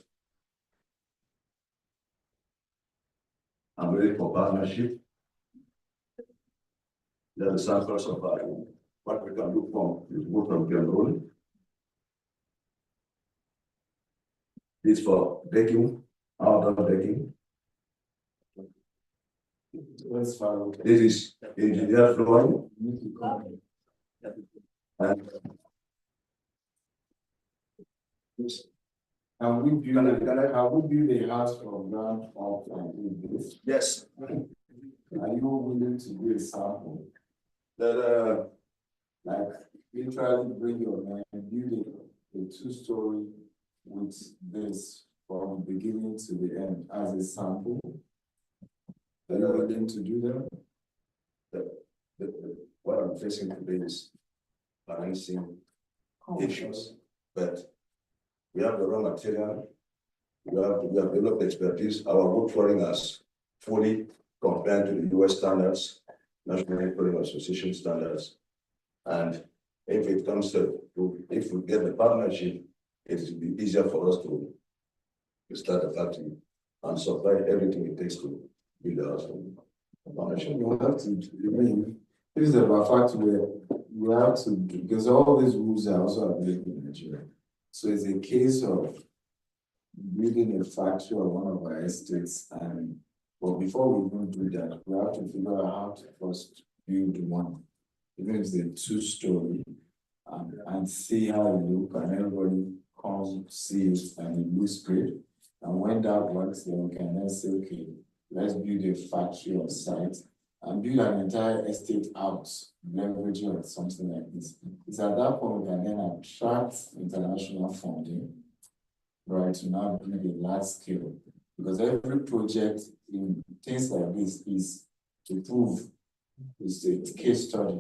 I'm ready for partnership. There's a samples of what we can do from Cameroon. This for decking, outdoor decking. This is engineered flooring. And we build, have we built a house from ground up and do this? Yes. Are you willing to do a sample? That Like literally bring your man and build a two-story with this from beginning to the end as a sample? Are you willing to do that? what I'm facing today is financing issues, but we have the raw material, we have developed expertise. Our wood flooring has fully compared to the US standards, National Flooring Association standards. And if it comes if we get the partnership, it will be easier for us to start the factory and supply everything it takes to build the house. Partnership. You have to, I mean, this is about fact where we have to, because all these rules are also available in Nigeria. So it's a case of building a factory on one of our estates, and but before we even do that, we have to figure out how to first build one, even if it's a two-story, and see how it look, and everybody comes, see it, and it looks great. And when that works, then we can then say, okay, let's build a factory on site and build an entire estate out, leveraging on something like this. It's at that point we can then attract international funding, right, to now build a large scale. Because every project in things like this is to prove, it's a case study,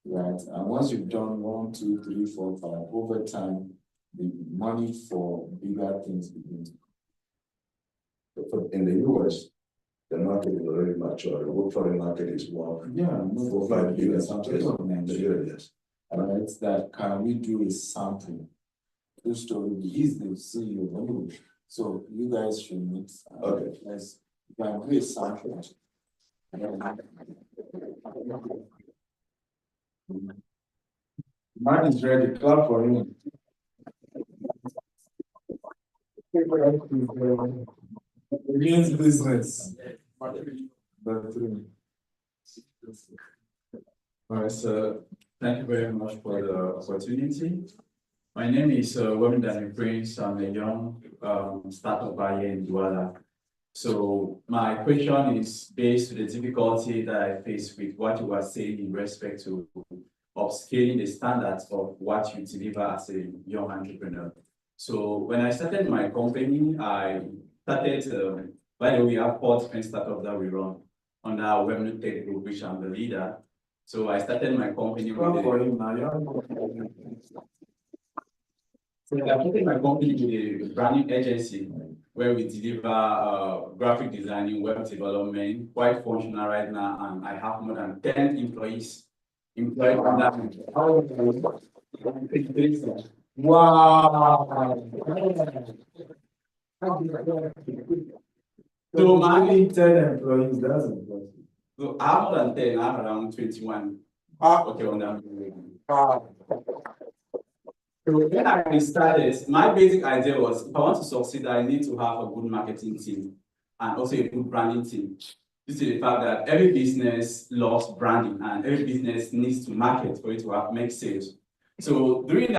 right? And once you've done 1, 2, 3, 4, 5, over time, the money for bigger things begins. In the US, the market is already mature. The wood flooring market is 4 or 5 years. Yes. And it's that, can we do a sample? Two-story, he's the CEO anyway. So you guys should meet. Okay. Let's can do a sample. Man is ready, clap for him. Means business. All right, so thank you very much for the opportunity. My name is Wemdani Prince. I'm a young startup buyer in Duoala. So my question is based on the difficulty that I face with what you were saying in respect to upscaling the standards of what you deliver as a young entrepreneur. So when I started my company, I started, by the way, we have 4 different startups that we run under our Wembley Tech Group, which I'm the leader. So I started my company with So I'm putting my company with a branding agency where we deliver graphic designing, web development, quite functional right now, and I have more than 10 employees employed on that. Wow. So only 10 employees, that's impressive. So I have more than 10, I have around 21. Okay, on that. So when I started, my basic idea was if I want to succeed, I need to have a good marketing team and also a good branding team. Due to the fact that every business loves branding and every business needs to market for it to make sales. So during